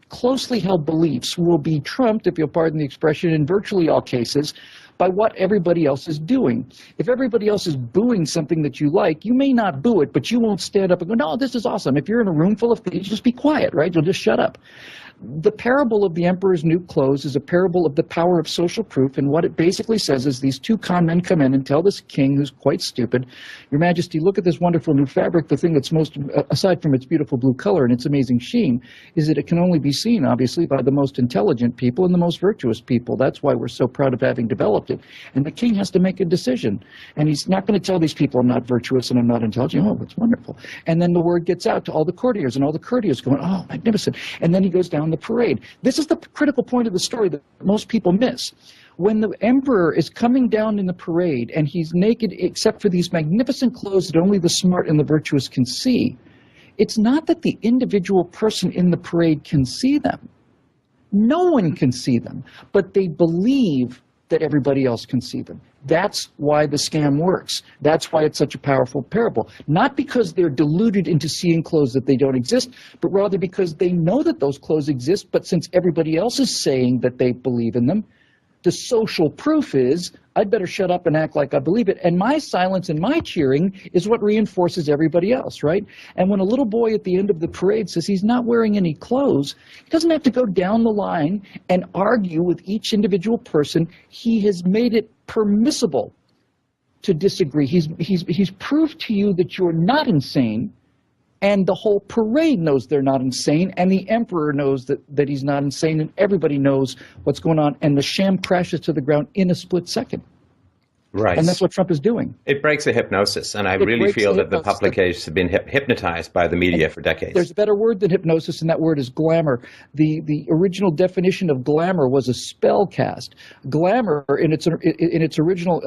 B: closely held beliefs will be trumped, if you'll pardon the expression, in virtually all cases, by what everybody else is doing. If everybody else is booing something that you like, you may not boo it, but you won't stand up and go, no, this is awesome. If you're in a room full of thieves, just be quiet, right? You'll just shut up. The parable of the emperor's new clothes is a parable of the power of social proof, and what it basically says is these two con men come in and tell this king, who's quite stupid, Your Majesty, look at this wonderful new fabric. The thing that's most, aside from its beautiful blue color and its amazing sheen, is that it can only be seen, obviously, by the most intelligent people and the most virtuous people. That's why we're so proud of having developed it. And the king has to make a decision, and he's not going to tell these people, I'm not virtuous and I'm not intelligent. Oh, that's wonderful. And then the word gets out to all the courtiers, and all the courtiers going, oh, magnificent. And then he goes down the parade. This is the critical point of the story that most people miss. When the emperor is coming down in the parade and he's naked except for these magnificent clothes that only the smart and the virtuous can see, it's not that the individual person in the parade can see them. No one can see them, but they believe that everybody else can see them. That's why the scam works. That's why it's such a powerful parable. Not because they're deluded into seeing clothes that they don't exist, but rather because they know that those clothes exist, but since everybody else is saying that they believe in them, the social proof is, I'd better shut up and act like I believe it. And my silence and my cheering is what reinforces everybody else, right? And when a little boy at the end of the parade says he's not wearing any clothes, he doesn't have to go down the line and argue with each individual person. He has made it permissible to disagree. He's proved to you that you're not insane, and the whole parade knows they're not insane, and the emperor knows that he's not insane, and everybody knows what's going on, and the sham crashes to the ground in a split second.
A: Right.
B: And that's what Trump is doing.
A: It breaks a hypnosis, and I
B: It
A: really
B: breaks
A: feel
B: the
A: that the
B: hypnosis.
A: public has been hypnotized by the media for decades.
B: There's a better word than hypnosis, and that word is glamour. The original definition of glamour was a spell cast. Glamour, in its original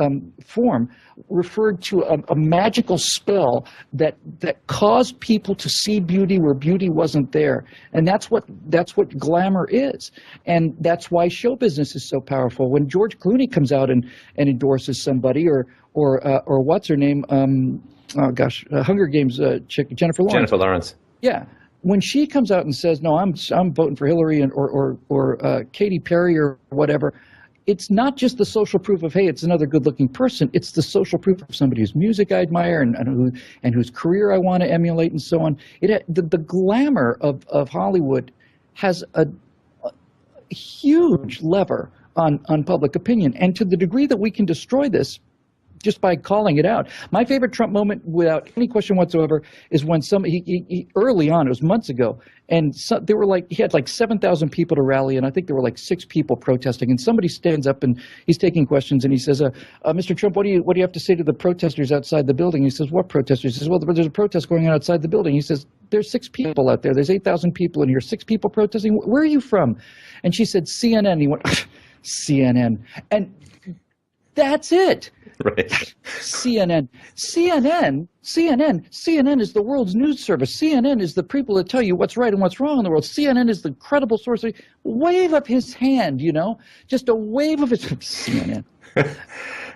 B: form, referred to a magical spell that caused people to see beauty where beauty wasn't there, and that's what glamour is, and that's why show business is so powerful. When George Clooney comes out and endorses somebody, or what's her name? Hunger Games chick, Jennifer Lawrence.
A: Jennifer Lawrence.
B: Yeah, when she comes out and says, "No, I'm voting for Hillary," or Katy Perry or whatever, it's not just the social proof of, hey, it's another good-looking person. It's the social proof of somebody whose music I admire and whose career I want to emulate, and so on. The glamour of Hollywood has a huge lever on public opinion, and to the degree that we can destroy this just by calling it out. My favorite Trump moment, without any question whatsoever, is when he early on, it was months ago, and he had like 7,000 people to rally, and I think there were like 6 people protesting, and somebody stands up and he's taking questions, and he says, "Mr. Trump, what do you have to say to the protesters outside the building?" He says, "What protesters?" He says, "Well, there's a protest going on outside the building." He says, "There's 6 people out there. There's 8,000 people in here. 6 people protesting. Where are you from?" And she said, "CNN." He went, "CNN," and that's it.
A: Right.
B: CNN is the world's news service. CNN is the people that tell you what's right and what's wrong in the world. CNN is the credible source. Wave of his hand, just a wave of his CNN.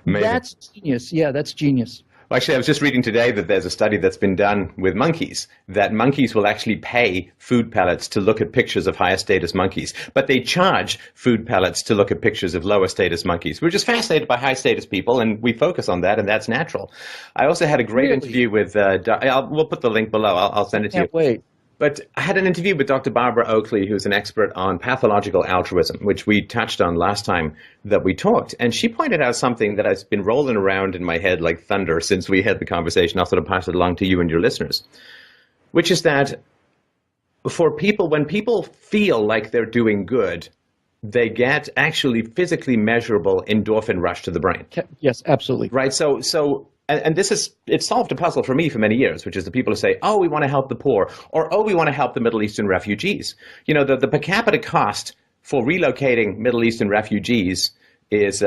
B: That's genius. Yeah, that's genius.
A: Well, actually, I was just reading today that there's a study that's been done with monkeys, that monkeys will actually pay food pellets to look at pictures of higher status monkeys, but they charge food pellets to look at pictures of lower status monkeys. We're just fascinated by high status people, and we focus on that, and that's natural. I also had a great interview with, we'll put the link below, I'll send it to you.
B: Can't wait.
A: But I had an interview with Dr. Barbara Oakley, who's an expert on pathological altruism, which we touched on last time that we talked. And she pointed out something that has been rolling around in my head like thunder since we had the conversation. I'll sort of pass it along to you and your listeners, which is that when people feel like they're doing good, they get actually physically measurable endorphin rush to the brain.
B: Yes, absolutely.
A: Right. And it's solved a puzzle for me for many years, which is the people who say, oh, we want to help the poor, or, oh, we want to help the Middle Eastern refugees. The per capita cost for relocating Middle Eastern refugees is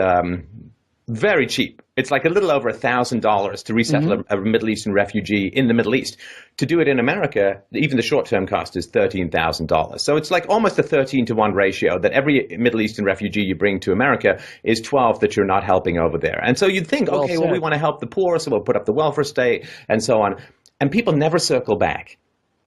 A: very cheap. It's like a little over $1,000 to resettle a Middle Eastern refugee in the Middle East. To do it in America, even the short-term cost is $13,000. So it's like almost a 13-to-1 ratio that every Middle Eastern refugee you bring to America is 12 that you're not helping over there. And so you'd think, okay, well, we want to help the poor, so we'll put up the welfare state and so on. And people never circle back.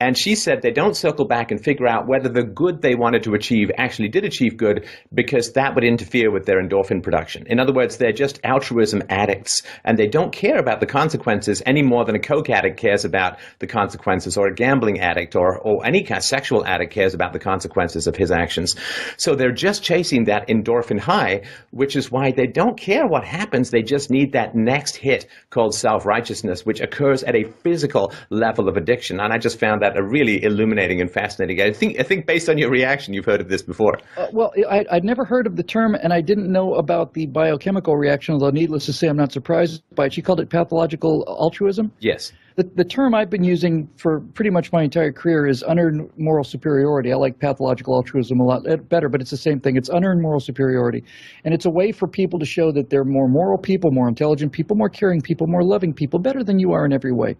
A: And she said they don't circle back and figure out whether the good they wanted to achieve actually did achieve good, because that would interfere with their endorphin production. In other words, they're just altruism addicts, and they don't care about the consequences any more than a coke addict cares about the consequences, or a gambling addict or any kind of sexual addict cares about the consequences of his actions. So they're just chasing that endorphin high, which is why they don't care what happens. They just need that next hit called self-righteousness, which occurs at a physical level of addiction. And I just found that a really illuminating and fascinating. I think based on your reaction, you've heard of this before.
B: Well, I'd never heard of the term, and I didn't know about the biochemical reaction, although needless to say, I'm not surprised by it. She called it pathological altruism?
A: Yes.
B: The term I've been using for pretty much my entire career is unearned moral superiority. I like pathological altruism a lot better, but it's the same thing. It's unearned moral superiority. And it's a way for people to show that they're more moral people, more intelligent people, more caring people, more loving people, better than you are in every way.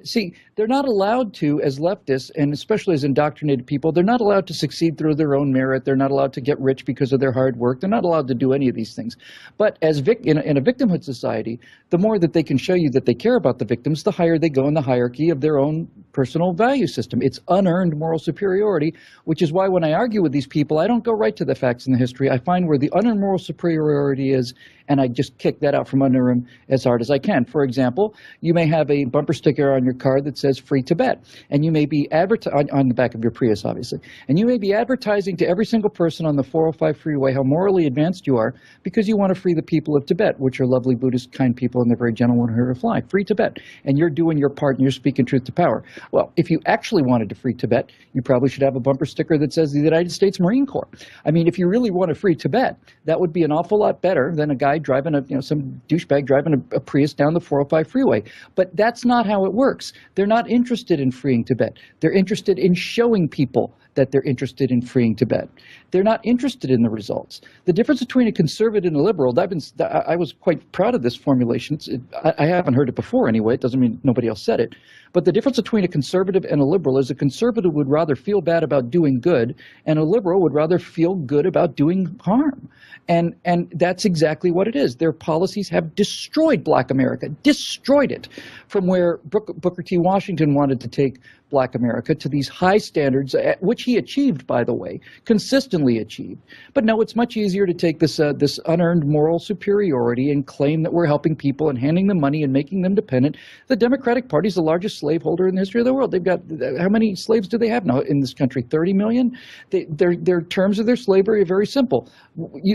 B: See, they're not allowed to, as leftists, and especially as indoctrinated people, they're not allowed to succeed through their own merit. They're not allowed to get rich because of their hard work. They're not allowed to do any of these things. But in a victimhood society, the more that they can show you that they care about the victims, the higher they go in the hierarchy of their own personal value system. It's unearned moral superiority, which is why when I argue with these people, I don't go right to the facts and the history. I find where the unearned moral superiority is, and I just kick that out from under them as hard as I can. For example, you may have a bumper sticker on your car that says Free Tibet. And you may be on the back of your Prius, obviously. And you may be advertising to every single person on the 405 freeway how morally advanced you are because you want to free the people of Tibet, which are lovely Buddhist, kind people, and they're very gentle when who fly. Free Tibet. And you're doing your part and you're speaking truth to power. Well, if you actually wanted to free Tibet, you probably should have a bumper sticker that says the United States Marine Corps. I mean, if you really want to free Tibet, that would be an awful lot better than a guy driving some douchebag driving a Prius down the 405 freeway. But that's not how it works. They're not interested in freeing Tibet. They're interested in showing people that they're interested in freeing Tibet. They're not interested in the results. The difference between a conservative and a liberal, I was quite proud of this formulation. I haven't heard it before anyway. It doesn't mean nobody else said it. But the difference between a conservative and a liberal is a conservative would rather feel bad about doing good, and a liberal would rather feel good about doing harm. And that's exactly what it is. Their policies have destroyed Black America, destroyed it, from where Booker T. Washington wanted to take Black America to these high standards, which he achieved, by the way, consistently achieved. But no, it's much easier to take this unearned moral superiority and claim that we're helping people and handing them money and making them dependent. The Democratic Party is the largest slaveholder in the history of the world. They've got, how many slaves do they have now in this country? 30 million? Their terms of their slavery are very simple.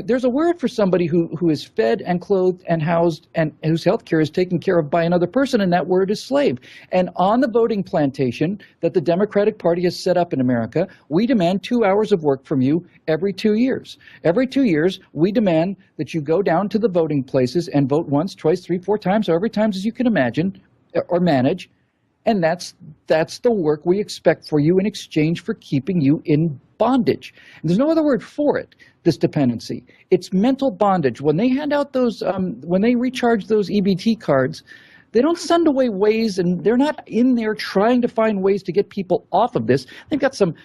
B: There's a word for somebody who is fed and clothed and housed and whose health care is taken care of by another person, and that word is slave. And on the voting plantation that the Democratic Party has set up in America, we demand 2 hours of work from you every 2 years. Every 2 years, we demand that you go down to the voting places and vote once, twice, 3, 4 times, however many times as you can imagine or manage. And that's the work we expect for you in exchange for keeping you in bondage. And there's no other word for it, this dependency. It's mental bondage. When they hand out those, when they recharge those EBT cards, they don't send away ways, and they're not in there trying to find ways to get people off of this. They've got some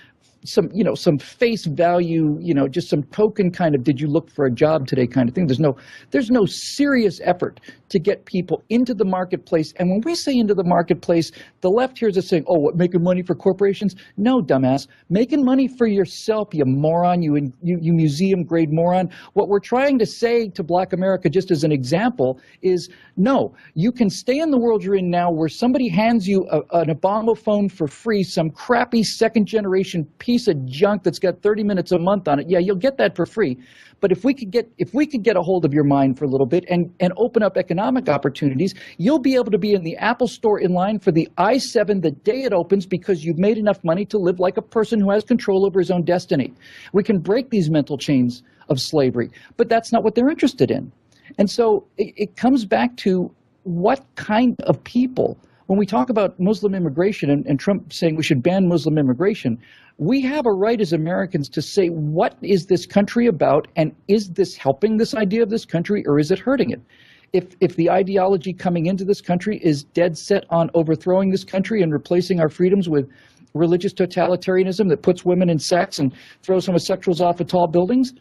B: face value, just some token kind of, did you look for a job today kind of thing. There's no serious effort to get people into the marketplace. And when we say into the marketplace, the left hears us saying, oh, what, making money for corporations? No, dumbass. Making money for yourself, you moron, you museum grade moron. What we're trying to say to Black America, just as an example, is no, you can stay in the world you're in now where somebody hands you an Obama phone for free, some crappy second generation piece of junk that's got 30 minutes a month on it. Yeah, you'll get that for free. But if we could get a hold of your mind for a little bit and open up economic opportunities, you'll be able to be in the Apple store in line for the i7 the day it opens because you've made enough money to live like a person who has control over his own destiny. We can break these mental chains of slavery, but that's not what they're interested in. And so it comes back to what kind of people. When we talk about Muslim immigration and Trump saying we should ban Muslim immigration, we have a right as Americans to say, what is this country about, and is this helping this idea of this country, or is it hurting it? If the ideology coming into this country is dead set on overthrowing this country and replacing our freedoms with religious totalitarianism that puts women in sacks and throws homosexuals off of tall buildings,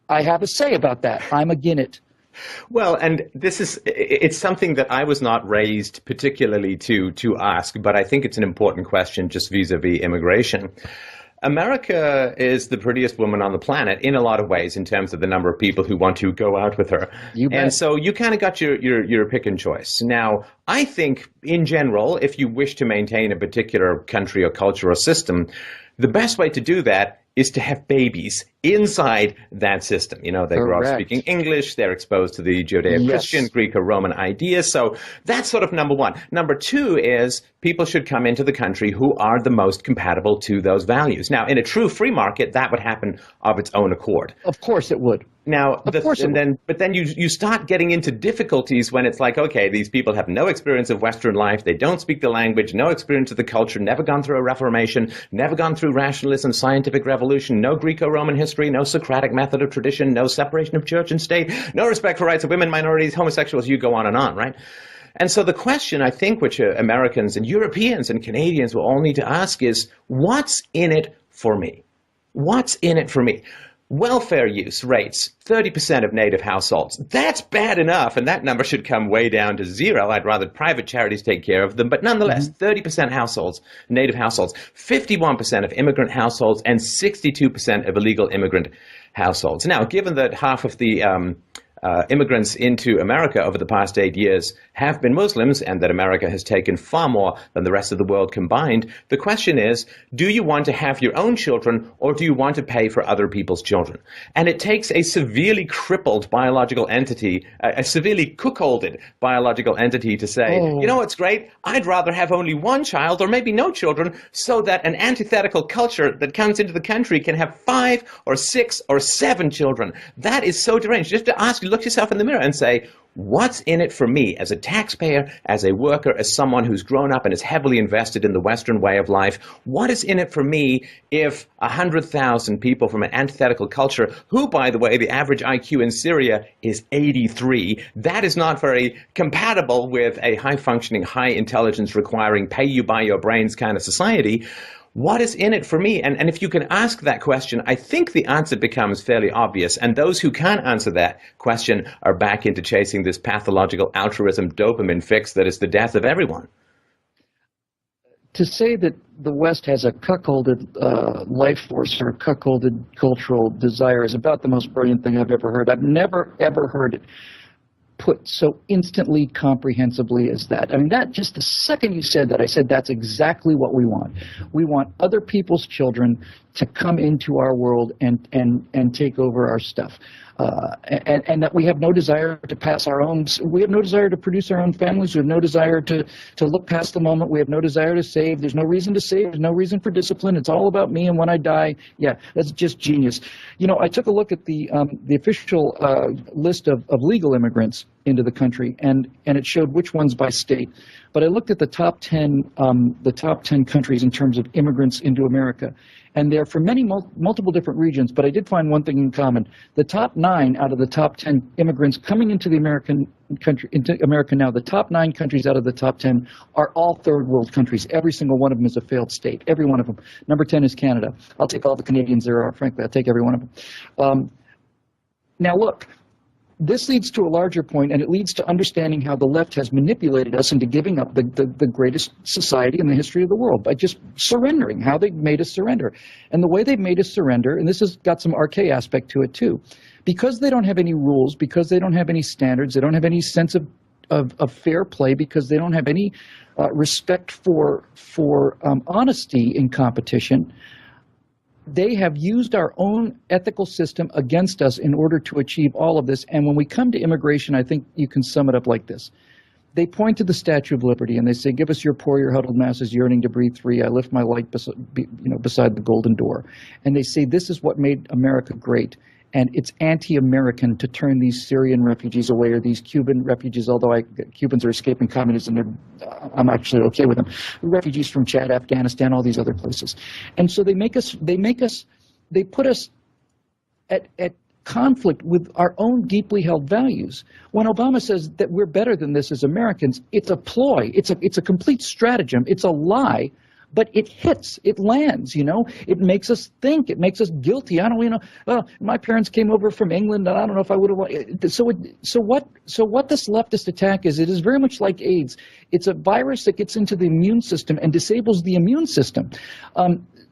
B: I have a say about that. I'm against it.
A: Well, and it's something that I was not raised particularly to ask, but I think it's an important question just vis-a-vis immigration. America is the prettiest woman on the planet in a lot of ways in terms of the number of people who want to go out with her. And so you kind of got your pick and choice. Now, I think in general, if you wish to maintain a particular country or culture or system, the best way to do that is to have babies inside that system. They grow up speaking English, they're exposed to the Judeo-Christian, Greco-Roman ideas. So that's sort of number one. Number two is people should come into the country who are the most compatible to those values. Now, in a true free market, that would happen of its own accord.
B: Of course it would.
A: Now, but then you start getting into difficulties when it's like, okay, these people have no experience of Western life, they don't speak the language, no experience of the culture, never gone through a Reformation, never gone through rationalism, scientific revolution, no Greco-Roman history, no Socratic method of tradition, no separation of church and state, no respect for rights of women, minorities, homosexuals, you go on, right? And so the question, I think, which Americans and Europeans and Canadians will all need to ask is, what's in it for me? What's in it for me? Welfare use rates, 30% of native households. That's bad enough, and that number should come way down to zero. I'd rather private charities take care of them. But nonetheless, 30% households, native households, 51% of immigrant households, and 62% of illegal immigrant households. Now, given that half of the immigrants into America over the past 8 years have been Muslims, and that America has taken far more than the rest of the world combined. The question is, do you want to have your own children, or do you want to pay for other people's children? And it takes a severely crippled biological entity, a severely cuckolded biological entity to say, you know what's great? I'd rather have only one child or maybe no children so that an antithetical culture that comes into the country can have 5 or 6 or 7 children. That is so deranged. You have to ask, look yourself in the mirror and say, what's in it for me as a taxpayer, as a worker, as someone who's grown up and is heavily invested in the Western way of life? What is in it for me if 100,000 people from an antithetical culture, who, by the way, the average IQ in Syria is 83, that is not very compatible with a high-functioning, high-intelligence requiring, pay-you-by-your-brains kind of society? What is in it for me? And if you can ask that question, I think the answer becomes fairly obvious. And those who can't answer that question are back into chasing this pathological altruism dopamine fix that is the death of everyone.
B: To say that the West has a cuckolded life force or a cuckolded cultural desire is about the most brilliant thing I've ever heard. I've never, ever heard it put so instantly, comprehensively as that. I mean, that just the second you said that, I said that's exactly what we want. We want other people's children to come into our world and take over our stuff. And that we have no desire to pass our own, we have no desire to produce our own families, we have no desire to look past the moment, we have no desire to save, there's no reason to save, there's no reason for discipline, it's all about me and when I die. Yeah, that's just genius. You know, I took a look at the official list of legal immigrants into the country, and it showed which ones by state. But I looked at the top 10 countries in terms of immigrants into America. And they're from many multiple different regions, but I did find one thing in common. The top 9 out of the top 10 immigrants coming into the into America now, the top 9 countries out of the top 10 are all third world countries. Every single one of them is a failed state. Every one of them. Number 10 is Canada. I'll take all the Canadians there are, frankly. I'll take every one of them. Now look, this leads to a larger point, and it leads to understanding how the left has manipulated us into giving up the greatest society in the history of the world by just surrendering, how they made us surrender. And the way they've made us surrender, and this has got some archaic aspect to it too, because they don't have any rules, because they don't have any standards, they don't have any sense of fair play, because they don't have any respect for honesty in competition, they have used our own ethical system against us in order to achieve all of this. And when we come to immigration, I think you can sum it up like this. They point to the Statue of Liberty and they say, give us your poor, your huddled masses yearning to breathe free. I lift my light beside the golden door. And they say, this is what made America great. And it's anti-American to turn these Syrian refugees away, or these Cuban refugees, although Cubans are escaping communism, I'm actually okay with them. Refugees from Chad, Afghanistan, all these other places. And so they put us at conflict with our own deeply held values. When Obama says that we're better than this as Americans, it's a ploy, it's a complete stratagem, it's a lie. But it hits, it lands, you know. It makes us think, it makes us guilty. I don't, you know, well, my parents came over from England, and I don't know if I would have. So what this leftist attack is, it is very much like AIDS. It's a virus that gets into the immune system and disables the immune system.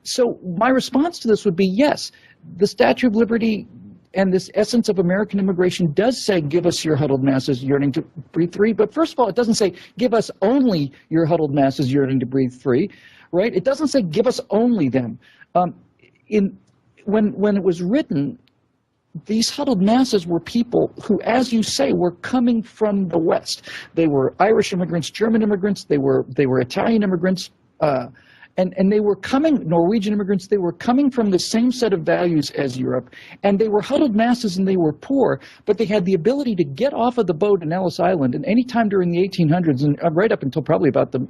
B: So my response to this would be, yes, the Statue of Liberty and this essence of American immigration does say, give us your huddled masses yearning to breathe free. But first of all, it doesn't say, give us only your huddled masses yearning to breathe free. Right? It doesn't say give us only them. When it was written, these huddled masses were people who, as you say, were coming from the West. They were Irish immigrants, German immigrants, they were Italian immigrants, and they were coming, Norwegian immigrants, they were coming from the same set of values as Europe, and they were huddled masses and they were poor, but they had the ability to get off of the boat in Ellis Island, and any time during the 1800s, and right up until probably about the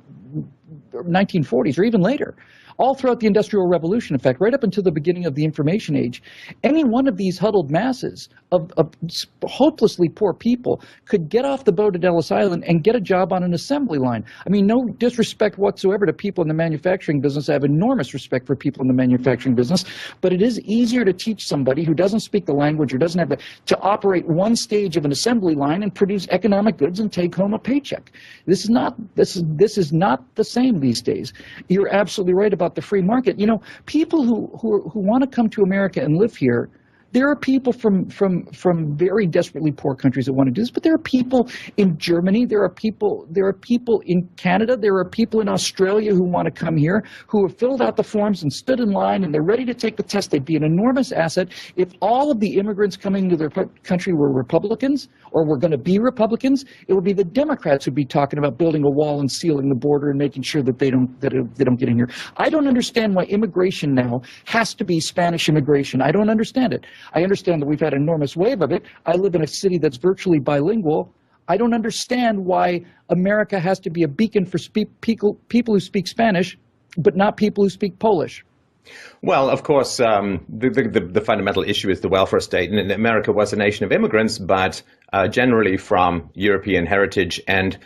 B: 1940s or even later, all throughout the Industrial Revolution, in fact, right up until the beginning of the Information Age, any one of these huddled masses of hopelessly poor people could get off the boat at Ellis Island and get a job on an assembly line. I mean, no disrespect whatsoever to people in the manufacturing business. I have enormous respect for people in the manufacturing business, but it is easier to teach somebody who doesn't speak the language or doesn't have to operate one stage of an assembly line and produce economic goods and take home a paycheck. This is not the same these days. You're absolutely right about the free market. You know, people who want to come to America and live here, There are people from very desperately poor countries that want to do this, but there are people in Germany, there are people in Canada, there are people in Australia who want to come here, who have filled out the forms and stood in line, and they're ready to take the test. They'd be an enormous asset if all of the immigrants coming to their country were Republicans or were going to be Republicans. It would be the Democrats who'd be talking about building a wall and sealing the border and making sure that they don't get in here. I don't understand why immigration now has to be Spanish immigration. I don't understand it. I understand that we've had an enormous wave of it. I live in a city that's virtually bilingual. I don't understand why America has to be a beacon for people who speak Spanish, but not people who speak Polish.
A: Well, of course, the fundamental issue is the welfare state. And America was a nation of immigrants, but generally from European heritage, and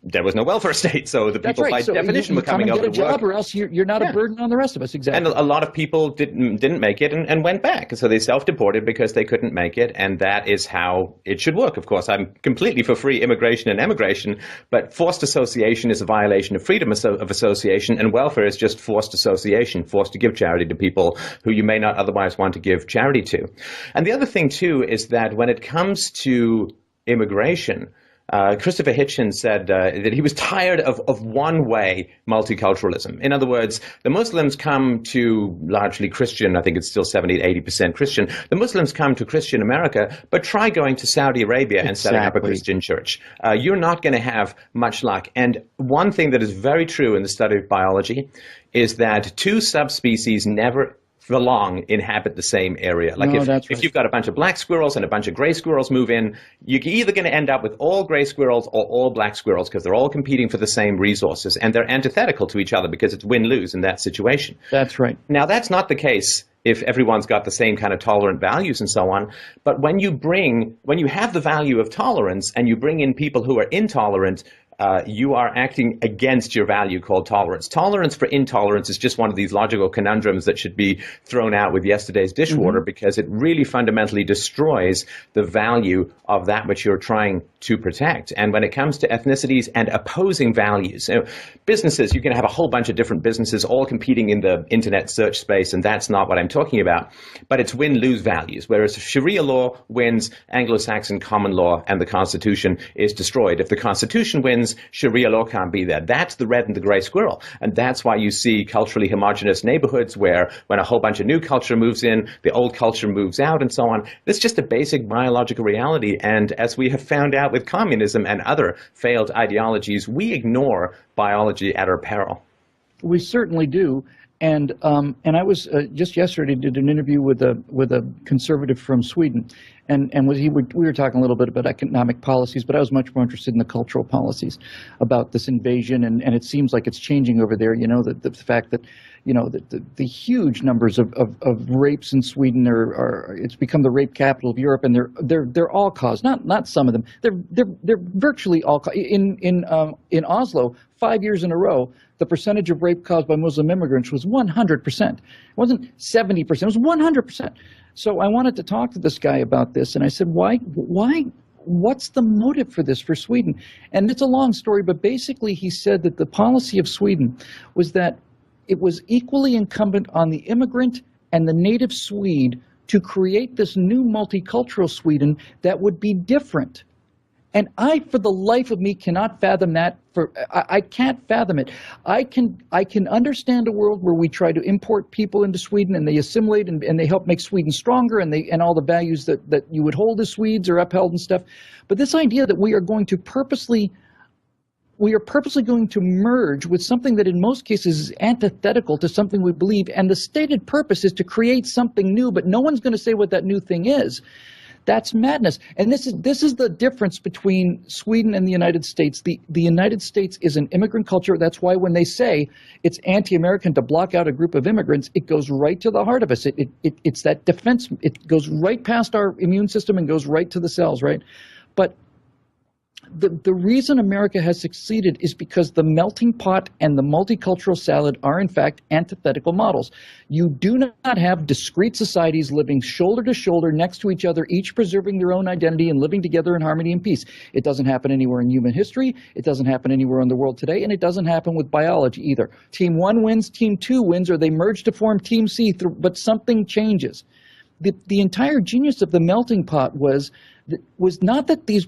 A: there was no welfare state, so the people by definition were coming out to work.
B: Come and get a job, or else you're not a burden on the rest of us. Exactly.
A: And a lot of people didn't make it and went back, so they self-deported because they couldn't make it, and that is how it should work. Of course, I'm completely for free immigration and emigration, but forced association is a violation of freedom of association, and welfare is just forced association, forced to give charity to people who you may not otherwise want to give charity to. And the other thing too is that when it comes to immigration, Christopher Hitchens said that he was tired of one-way multiculturalism. In other words, the Muslims come to largely Christian, I think it's still 70 to 80% Christian. The Muslims come to Christian America, but try going to Saudi Arabia and setting up a Christian church. You're not going to have much luck. And one thing that is very true in the study of biology is that two subspecies never for long inhabit the same area. Like if you've got a bunch of black squirrels and a bunch of gray squirrels move in, you're either going to end up with all gray squirrels or all black squirrels because they're all competing for the same resources, and they're antithetical to each other because it's win-lose in that situation.
B: That's right.
A: Now, that's not the case if everyone's got the same kind of tolerant values and so on. But when you have the value of tolerance and you bring in people who are intolerant, you are acting against your value called tolerance. Tolerance for intolerance is just one of these logical conundrums that should be thrown out with yesterday's dishwater because it really fundamentally destroys the value of that which you're trying to protect. And when it comes to ethnicities and opposing values, businesses, you can have a whole bunch of different businesses all competing in the internet search space, and that's not what I'm talking about. But it's win-lose values, whereas Sharia law wins, Anglo-Saxon common law and the Constitution is destroyed. If the Constitution wins, Sharia law can't be there. That's the red and the gray squirrel. And that's why you see culturally homogenous neighborhoods where when a whole bunch of new culture moves in, the old culture moves out and so on. It's just a basic biological reality. And as we have found out with communism and other failed ideologies, we ignore biology at our peril.
B: We certainly do. And I was just yesterday did an interview with a conservative from Sweden, and we were talking a little bit about economic policies, but I was much more interested in the cultural policies about this invasion, and it seems like it's changing over there. You know, the fact that the huge numbers of rapes in Sweden are it's become the rape capital of Europe, and they're all caused, not some of them. They're virtually all in Oslo. 5 years in a row, the percentage of rape caused by Muslim immigrants was 100%. It wasn't 70%, it was 100%. So I wanted to talk to this guy about this, and I said, why, what's the motive for this for Sweden? And it's a long story, but basically he said that the policy of Sweden was that it was equally incumbent on the immigrant and the native Swede to create this new multicultural Sweden that would be different. And I, for the life of me, cannot fathom that. I can't fathom it. I can understand a world where we try to import people into Sweden and they assimilate and they help make Sweden stronger and all the values that you would hold as Swedes are upheld and stuff. But this idea that we are purposely going to merge with something that in most cases is antithetical to something we believe, and the stated purpose is to create something new, but no one's going to say what that new thing is. That's madness. And this is the difference between Sweden and the United States. The United States is an immigrant culture. That's why when they say it's anti-American to block out a group of immigrants, it goes right to the heart of us. It's that defense. It goes right past our immune system and goes right to the cells, right? But the reason America has succeeded is because the melting pot and the multicultural salad are in fact antithetical models. You do not have discrete societies living shoulder to shoulder next to each other, each preserving their own identity and living together in harmony and peace. It doesn't happen anywhere in human history. It doesn't happen anywhere in the world today, and it doesn't happen with biology either. Team 1 wins, Team 2 wins, or they merge to form Team C, but something changes. the entire genius of the melting pot was not that these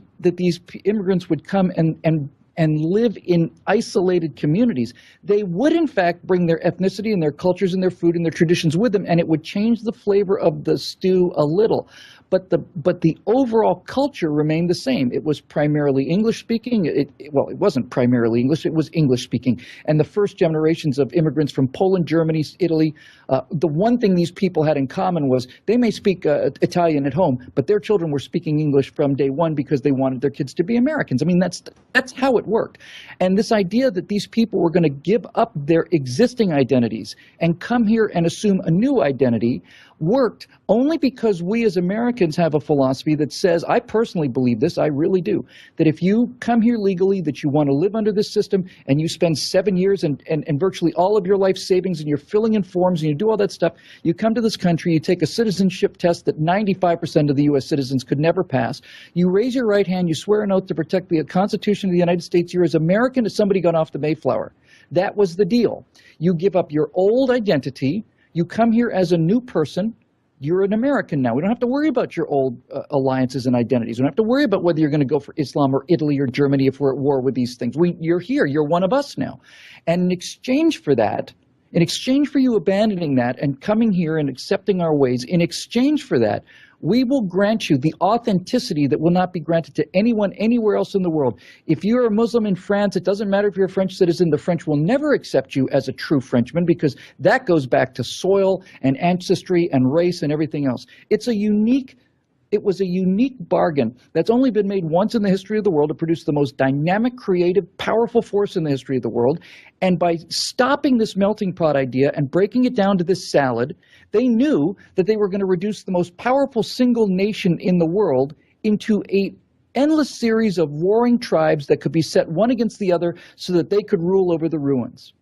B: immigrants would come and live in isolated communities. They would, in fact, bring their ethnicity and their cultures and their food and their traditions with them, and it would change the flavor of the stew a little. But the overall culture remained the same. It was primarily English-speaking. Well, it wasn't primarily English. It was English-speaking. And the first generations of immigrants from Poland, Germany, Italy, the one thing these people had in common was they may speak Italian at home, but their children were speaking English from day one because they wanted their kids to be Americans. I mean, that's how it worked. And this idea that these people were going to give up their existing identities and come here and assume a new identity worked only because we as Americans have a philosophy that says, I personally believe this, I really do, that if you come here legally, that you want to live under this system, and you spend 7 years and virtually all of your life savings, and you're filling in forms, and you do all that stuff, you come to this country, you take a citizenship test that 95% of the U.S. citizens could never pass, you raise your right hand, you swear an oath to protect the Constitution of the United States, you're as American as somebody got off the Mayflower. That was the deal. You give up your old identity, you come here as a new person, you're an American now. We don't have to worry about your old alliances and identities. We don't have to worry about whether you're going to go for Islam or Italy or Germany if we're at war with these things. You're here. You're one of us now. And in exchange for that, in exchange for you abandoning that and coming here and accepting our ways, in exchange for that, we will grant you the authenticity that will not be granted to anyone anywhere else in the world. If you're a Muslim in France, it doesn't matter if you're a French citizen, the French will never accept you as a true Frenchman because that goes back to soil and ancestry and race and everything else. It was a unique bargain that's only been made once in the history of the world to produce the most dynamic, creative, powerful force in the history of the world. And by stopping this melting pot idea and breaking it down to this salad, they knew that they were going to reduce the most powerful single nation in the world into an endless series of warring tribes that could be set one against the other so that they could rule over the ruins.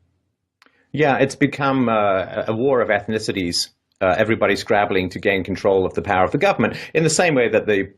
A: Yeah, it's become a war of ethnicities. Everybody scrabbling to gain control of the power of the government in the same way that the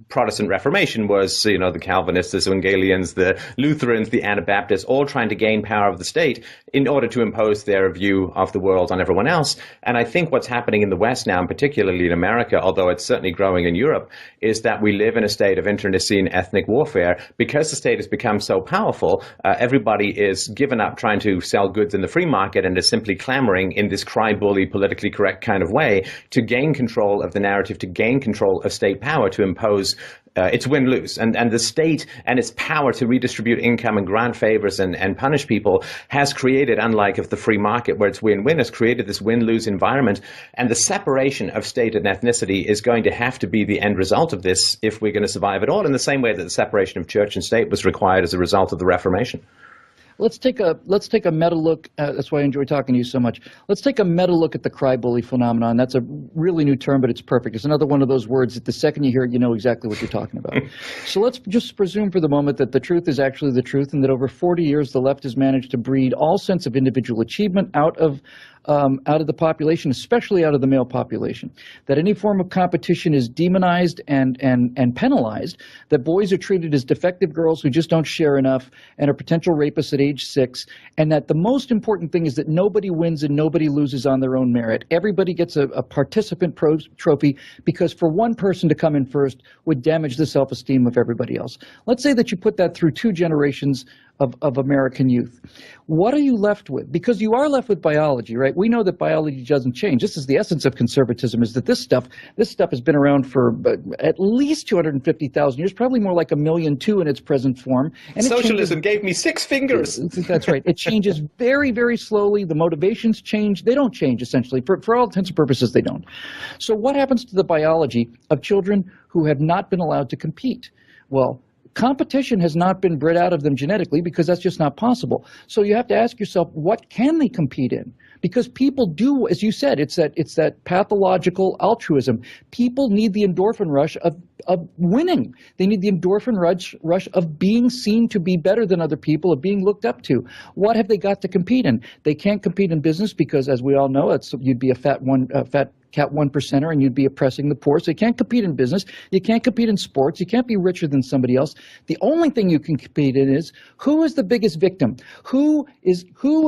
A: Protestant Reformation was, the Calvinists, the Zwinglians, the Lutherans, the Anabaptists, all trying to gain power of the state in order to impose their view of the world on everyone else. And I think what's happening in the West now, and particularly in America, although it's certainly growing in Europe, is that we live in a state of internecine ethnic warfare. Because the state has become so powerful, everybody is given up trying to sell goods in the free market and is simply clamoring in this cry-bully, politically correct kind of way to gain control of the narrative, to gain control of state power, to impose it's win-lose. And the state and its power to redistribute income and grant favors and punish people has created, unlike of the free market where it's win-win, has created this win-lose environment. And the separation of state and ethnicity is going to have to be the end result of this if we're going to survive at all, in the same way that the separation of church and state was required as a result of the Reformation.
B: Let's take a meta look. That's why I enjoy talking to you so much. Let's take a meta look at the cry-bully phenomenon. That's a really new term, but it's perfect. It's another one of those words that the second you hear it, you know exactly what you're talking about. So let's just presume for the moment that the truth is actually the truth, and that over 40 years the left has managed to breed all sense of individual achievement out of the population, especially out of the male population, that any form of competition is demonized and penalized, that boys are treated as defective girls who just don't share enough and are potential rapists at age 6, and that the most important thing is that nobody wins and nobody loses on their own merit. Everybody gets a participant trophy, because for one person to come in first would damage the self-esteem of everybody else. Let's say that you put that through 2 generations of American youth. What are you left with? Because you are left with biology, right? We know that biology doesn't change. This is the essence of conservatism, is that this stuff has been around for at least 250,000 years, probably more like 1.2 million in its present form. And
A: socialism gave me 6 fingers.
B: That's right. It changes very, very slowly. The motivations change. They don't change, essentially. For all intents and purposes, they don't. So what happens to the biology of children who have not been allowed to compete? Well, competition has not been bred out of them genetically, because that's just not possible. So you have to ask yourself, what can they compete in? Because people do, as you said, it's that pathological altruism. People need the endorphin rush of winning. They need the endorphin rush of being seen to be better than other people, of being looked up to. What have they got to compete in? They can't compete in business because, as we all know, you'd be a fat cat 1%er, and you'd be oppressing the poor. So you can't compete in business. You can't compete in sports. You can't be richer than somebody else. The only thing you can compete in is who is the biggest victim? Who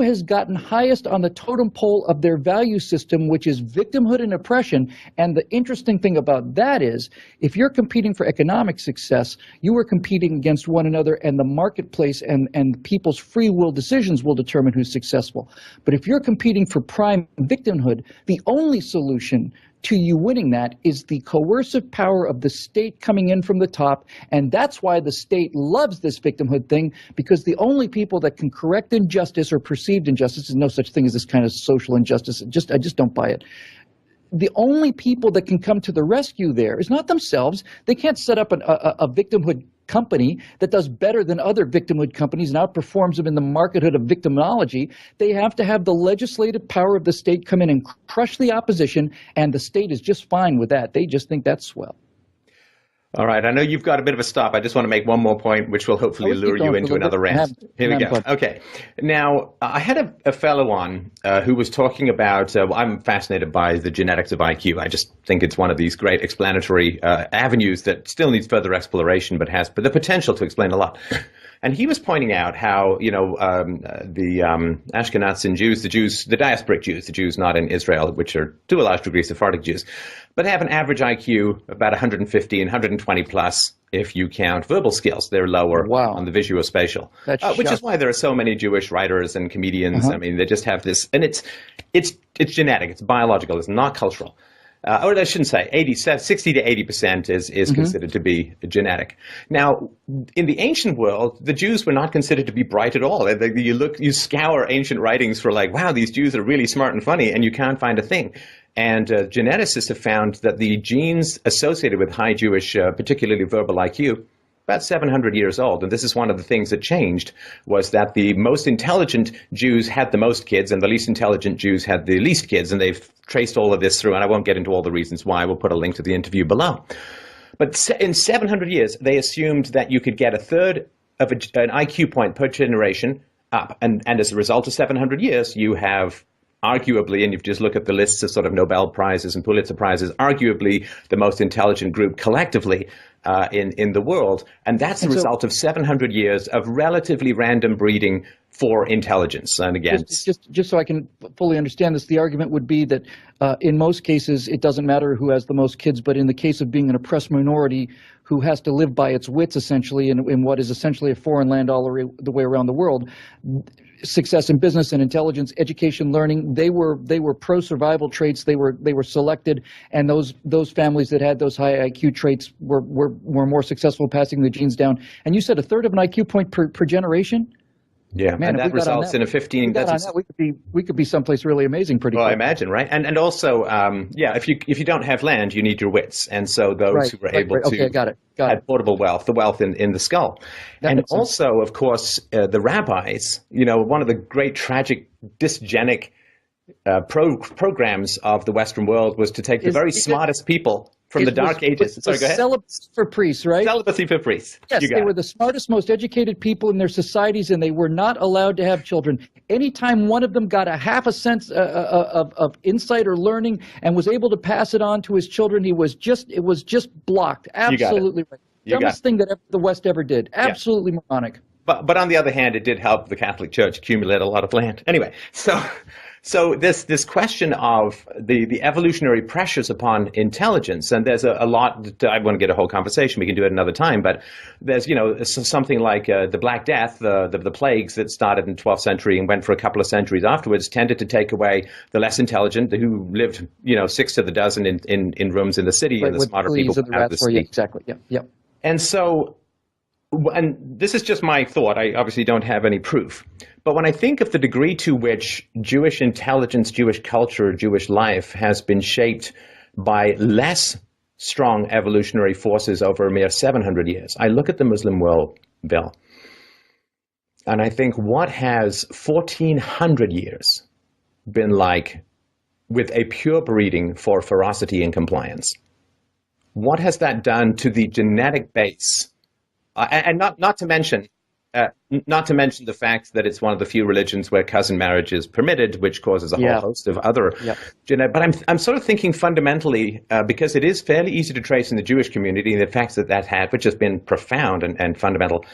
B: has gotten highest on the totem pole of their value system, which is victimhood and oppression. And the interesting thing about that is, if you're competing for economic success, you are competing against one another, and the marketplace and people's free will decisions will determine who's successful. But if you're competing for prime victimhood, the only solution to you winning that is the coercive power of the state coming in from the top. And that's why the state loves this victimhood thing, because the only people that can correct injustice or perceived injustice, there's no such thing as this kind of social injustice, I just don't buy it. The only people that can come to the rescue there is not themselves. They can't set up a victimhood company that does better than other victimhood companies and outperforms them in the markethood of victimology. They have to have the legislative power of the state come in and crush the opposition, and the state is just fine with that. They just think that's swell.
A: All right. I know you've got a bit of a stop. I just want to make one more point, which will hopefully lure you into another rant. Here we go. Okay. Now, I had a fellow on who was talking about, I'm fascinated by the genetics of IQ. I just think it's one of these great explanatory avenues that still needs further exploration, but has the potential to explain a lot. And he was pointing out how, the Ashkenazim Jews, the diasporic Jews, the Jews not in Israel, which are to a large degree Sephardic Jews, but have an average IQ about 150 and 120 plus if you count verbal skills. They're lower on the visuospatial, which is why there are so many Jewish writers and comedians. I mean, they just have this, and it's genetic, it's biological, it's not cultural. Or I shouldn't say, 60 to 80% is considered to be genetic. Now, in the ancient world, the Jews were not considered to be bright at all. You scour ancient writings for like, wow, these Jews are really smart and funny, and you can't find a thing. And geneticists have found that the genes associated with high Jewish, particularly verbal IQ, about 700 years old. And this is one of the things that changed, was that the most intelligent Jews had the most kids and the least intelligent Jews had the least kids. And they've traced all of this through, and I won't get into all the reasons why. We'll put a link to the interview below. But in 700 years, they assumed that you could get a third of an IQ point per generation up. And as a result of 700 years, you have arguably, and if you just look at the lists of sort of Nobel Prizes and Pulitzer Prizes, arguably the most intelligent group collectively in the world. And that's the result of 700 years of relatively random breeding for intelligence. And again, just
B: so I can fully understand this, the argument would be that in most cases, it doesn't matter who has the most kids, but in the case of being an oppressed minority who has to live by its wits, essentially, in what is essentially a foreign land all the way around the world, success in business and intelligence, education, learning, they were pro-survival traits. They were selected, and those families that had those high IQ traits were more successful passing the genes down. And you said a third of an IQ point per generation?
A: Yeah, man, and that results in a 15.
B: We could be someplace really amazing pretty quick.
A: I imagine, right? And also, if you don't have land, you need your wits, and so those who were able to had portable wealth, the wealth in the skull, and also, of course, the rabbis. One of the great tragic dysgenic programs of the Western world was to take the very smartest people from the Dark Ages. Sorry, go ahead.
B: Celibacy for priests, right?
A: Celibacy for priests.
B: Yes, they were the smartest, most educated people in their societies, and they were not allowed to have children. Anytime one of them got a half a sense of insight or learning and was able to pass it on to his children, it was just blocked. Absolutely right. Dumbest thing that the West ever did. Absolutely moronic.
A: But on the other hand, it did help the Catholic Church accumulate a lot of land. Anyway, so this question of the evolutionary pressures upon intelligence, and there's a lot. I want to get a whole conversation. We can do it another time. But there's something like the Black Death, the plagues that started in the 12th century and went for a couple of centuries afterwards, tended to take away the less intelligent who lived 6 to the dozen in rooms in the city, and the smarter people out of the city.
B: Exactly. Yep.
A: And so. And this is just my thought. I obviously don't have any proof. But when I think of the degree to which Jewish intelligence, Jewish culture, Jewish life has been shaped by less strong evolutionary forces over a mere 700 years, I look at the Muslim world, Bill, and I think, what has 1,400 years been like with a pure breeding for ferocity and compliance? What has that done to the genetic base? And not to mention Not to mention the fact that it's one of the few religions where cousin marriage is permitted, which causes a whole host of other, but I'm sort of thinking fundamentally, because it is fairly easy to trace in the Jewish community the facts that had, which has been profound and fundamental.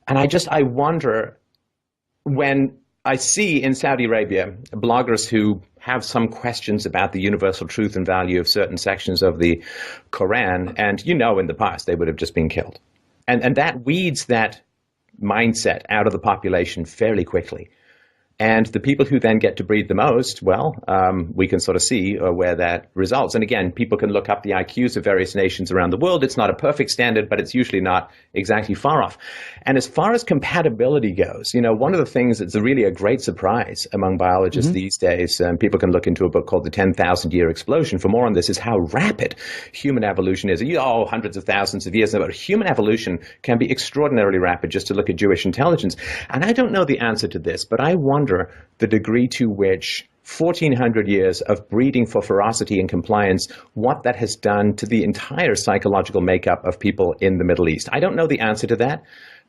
A: And I wonder, when I see in Saudi Arabia bloggers who have some questions about the universal truth and value of certain sections of the Quran, and in the past they would have just been killed. And that weeds that mindset out of the population fairly quickly. And the people who then get to breed the most, well, we can sort of see where that results. And again, people can look up the IQs of various nations around the world. It's not a perfect standard, but it's usually not exactly far off. And as far as compatibility goes, one of the things that's really a great surprise among biologists these days, and people can look into a book called The 10,000-Year Explosion for more on this, is how rapid human evolution is. Hundreds of thousands of years, but human evolution can be extraordinarily rapid, just to look at Jewish intelligence. And I don't know the answer to this, but I wonder the degree to which 1,400 years of breeding for ferocity and compliance, what that has done to the entire psychological makeup of people in the Middle East. I don't know the answer to that,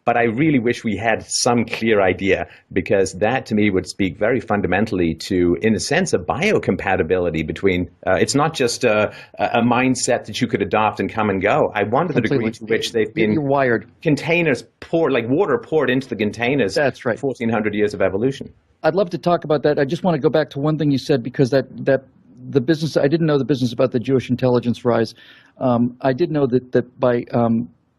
A: but I really wish we had some clear idea, because that to me would speak very fundamentally to, in a sense, a biocompatibility between, it's not just a mindset that you could adopt and come and go. I wonder the degree to which they've been
B: wired.
A: Containers poured, like water poured into the containers.
B: That's right.
A: 1,400 years of evolution.
B: I'd love to talk about that. I just want to go back to one thing you said, because that the business, I didn't know the business about the Jewish intelligence rise. I did know that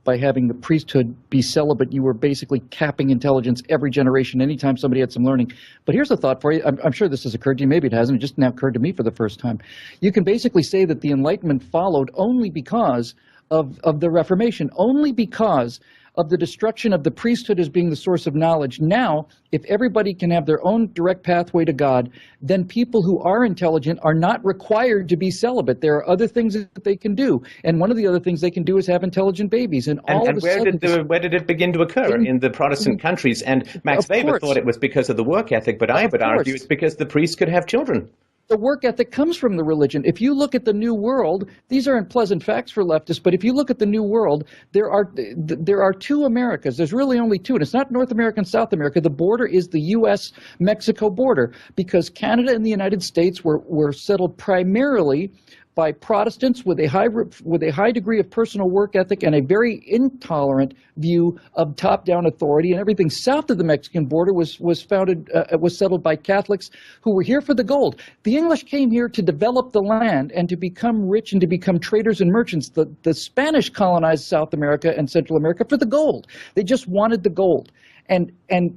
B: by having the priesthood be celibate, you were basically capping intelligence every generation, anytime somebody had some learning. But here's a thought for you. I'm sure this has occurred to you. Maybe it hasn't. It just now occurred to me for the first time. You can basically say that the Enlightenment followed only because of the Reformation, only because of the destruction of the priesthood as being the source of knowledge. Now, if everybody can have their own direct pathway to God, then people who are intelligent are not required to be celibate. There are other things that they can do. And one of the other things they can do is have intelligent babies. And
A: where did it begin to occur? In the Protestant countries. And Max Weber thought it was because of the work ethic, but I would argue it's because the priests could have children.
B: The work ethic comes from the religion. If you look at the New World, these aren't pleasant facts for leftists, but if you look at the New World, there are two Americas. There's really only two, and it's not North America and South America. The border is the U.S.-Mexico border, because Canada and the United States were settled primarily by Protestants with a high degree of personal work ethic and a very intolerant view of top-down authority. And everything south of the Mexican border was settled by Catholics who were here for the gold. The English came here to develop the land and to become rich and to become traders and merchants. The Spanish colonized South America and Central America for the gold. They just wanted the gold. And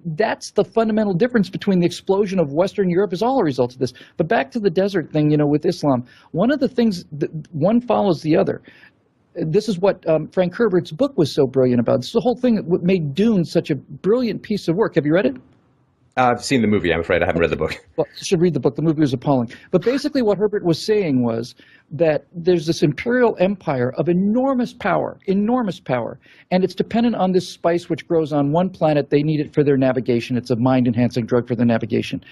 B: that's the fundamental difference between the explosion of Western Europe is all a result of this. But back to the desert thing, with Islam, one of the things that one follows the other. This is what Frank Herbert's book was so brilliant about. This is the whole thing that made Dune such a brilliant piece of work. Have you read it?
A: I've seen the movie, I'm afraid. I haven't read the book.
B: Well, you should read the book. The movie was appalling. But basically what Herbert was saying was that there's this imperial empire of enormous power, and it's dependent on this spice which grows on one planet. They need it for their navigation. It's a mind-enhancing drug for their navigation.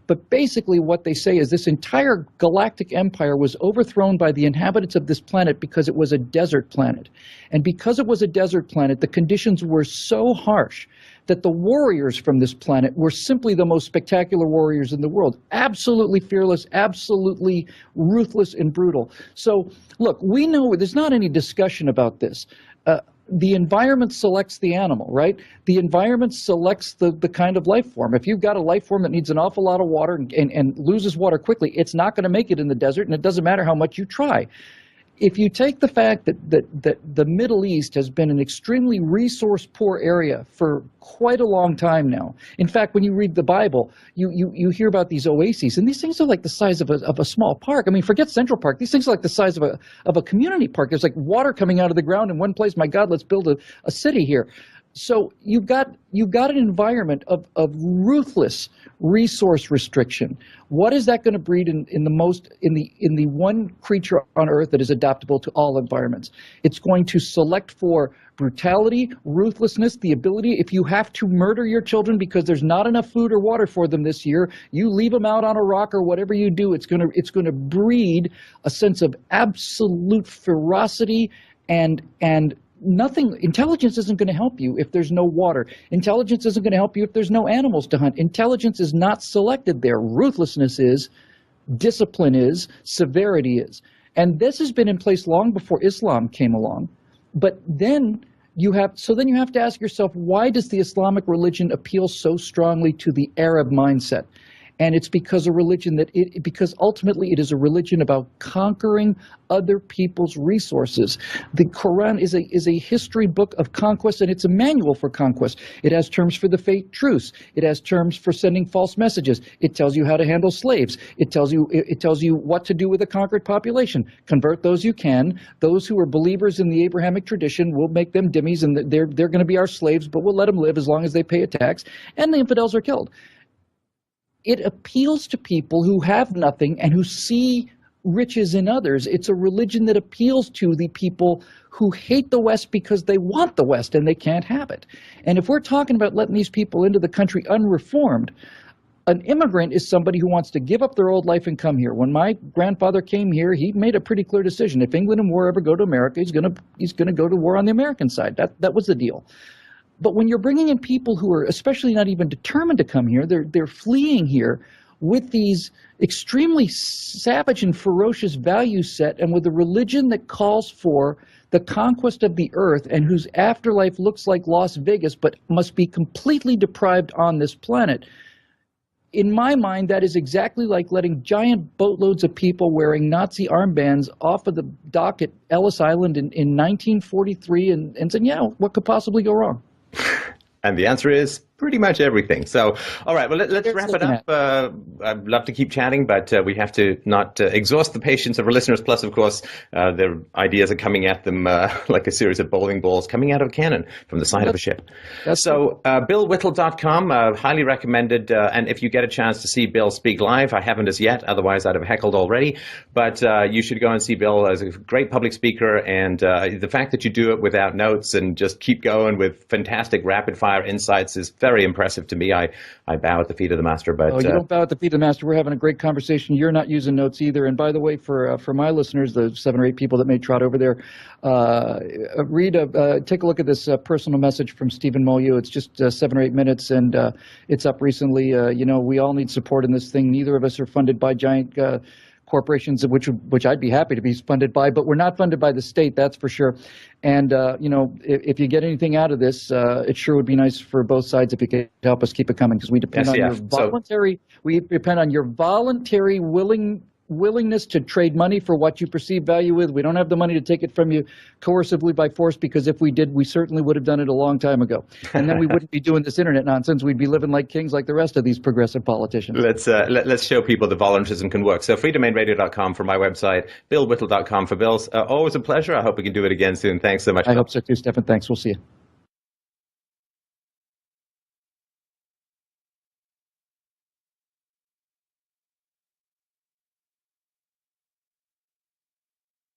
B: But basically what they say is this entire galactic empire was overthrown by the inhabitants of this planet because it was a desert planet. And because it was a desert planet, the conditions were so harsh that the warriors from this planet were simply the most spectacular warriors in the world. Absolutely fearless, absolutely ruthless and brutal. So, look, we know there's not any discussion about this. The environment selects the animal, right? The environment selects the kind of life form. If you've got a life form that needs an awful lot of water and loses water quickly, it's not going to make it in the desert, and it doesn't matter how much you try. If you take the fact that the Middle East has been an extremely resource-poor area for quite a long time now. In fact, when you read the Bible, you hear about these oases, and these things are like the size of a small park. I mean, forget Central Park. These things are like the size of a community park. There's like water coming out of the ground in one place. My God, let's build a city here. So you've got an environment of ruthless resource restriction. What is that going to breed in the one creature on Earth that is adaptable to all environments? It's going to select for brutality, ruthlessness, the ability, if you have to murder your children because there's not enough food or water for them this year, you leave them out on a rock or whatever you do, it's going to breed a sense of absolute ferocity and nothing. Intelligence isn't going to help you if there's no water. Intelligence isn't going to help you if there's no animals to hunt. Intelligence is not selected there. Ruthlessness is, discipline is, severity is. And this has been in place long before Islam came along. But then you have to ask yourself, why does the Islamic religion appeal so strongly to the Arab mindset? And it's because because ultimately it is a religion about conquering other people's resources. The Quran is a history book of conquest, and it's a manual for conquest. It has terms for the fate truce. It has terms for sending false messages. It tells you how to handle slaves. It tells you what to do with a conquered population. Convert those you can. Those who are believers in the Abrahamic tradition, we'll make them dhimmis, and they're going to be our slaves, but we'll let them live as long as they pay a tax. And the infidels are killed. It appeals to people who have nothing and who see riches in others. It's a religion that appeals to the people who hate the West because they want the West and they can't have it. And if we're talking about letting these people into the country unreformed, an immigrant is somebody who wants to give up their old life and come here. When my grandfather came here, he made a pretty clear decision. If England and war ever go to America, he's going to go to war on the American side. That was the deal. But when you're bringing in people who are especially not even determined to come here, they're fleeing here with these extremely savage and ferocious value set, and with a religion that calls for the conquest of the earth and whose afterlife looks like Las Vegas but must be completely deprived on this planet. In my mind, that is exactly like letting giant boatloads of people wearing Nazi armbands off of the dock at Ellis Island in 1943 and saying, yeah, what could possibly go wrong?
A: And the answer is pretty much everything. So, all right, well, let's wrap it up. I'd love to keep chatting, but we have to not exhaust the patience of our listeners. Plus, of course, their ideas are coming at them like a series of bowling balls coming out of a cannon from the side of a ship. So, BillWhittle.com, highly recommended. And if you get a chance to see Bill speak live, I haven't as yet, otherwise I'd have heckled already. But you should go and see Bill as a great public speaker. And the fact that you do it without notes and just keep going with fantastic rapid-fire insights is very impressive to me. I bow at the feet of the master. But
B: you don't bow at the feet of the master. We're having a great conversation. You're not using notes either. And by the way, for my listeners, the 7 or 8 people that may trot over there, take a look at this personal message from Stefan Molyneux. It's just 7 or 8 minutes, and it's up recently. We all need support in this thing. Neither of us are funded by giant corporations, which I'd be happy to be funded by, but we're not funded by the state, that's for sure. And if you get anything out of this, it sure would be nice for both sides if you could help us keep it coming, because we depend on your voluntary willingness to trade money for what you perceive value with. We don't have the money to take it from you coercively by force, because if we did, we certainly would have done it a long time ago. And then we wouldn't be doing this internet nonsense. We'd be living like kings like the rest of these progressive politicians.
A: Let's show people that voluntarism can work. So freedomainradio.com for my website, BillWhittle.com for Bill's. Always a pleasure. I hope we can do it again soon. Thanks so much.
B: I hope so too, Stefan. Thanks. We'll see you.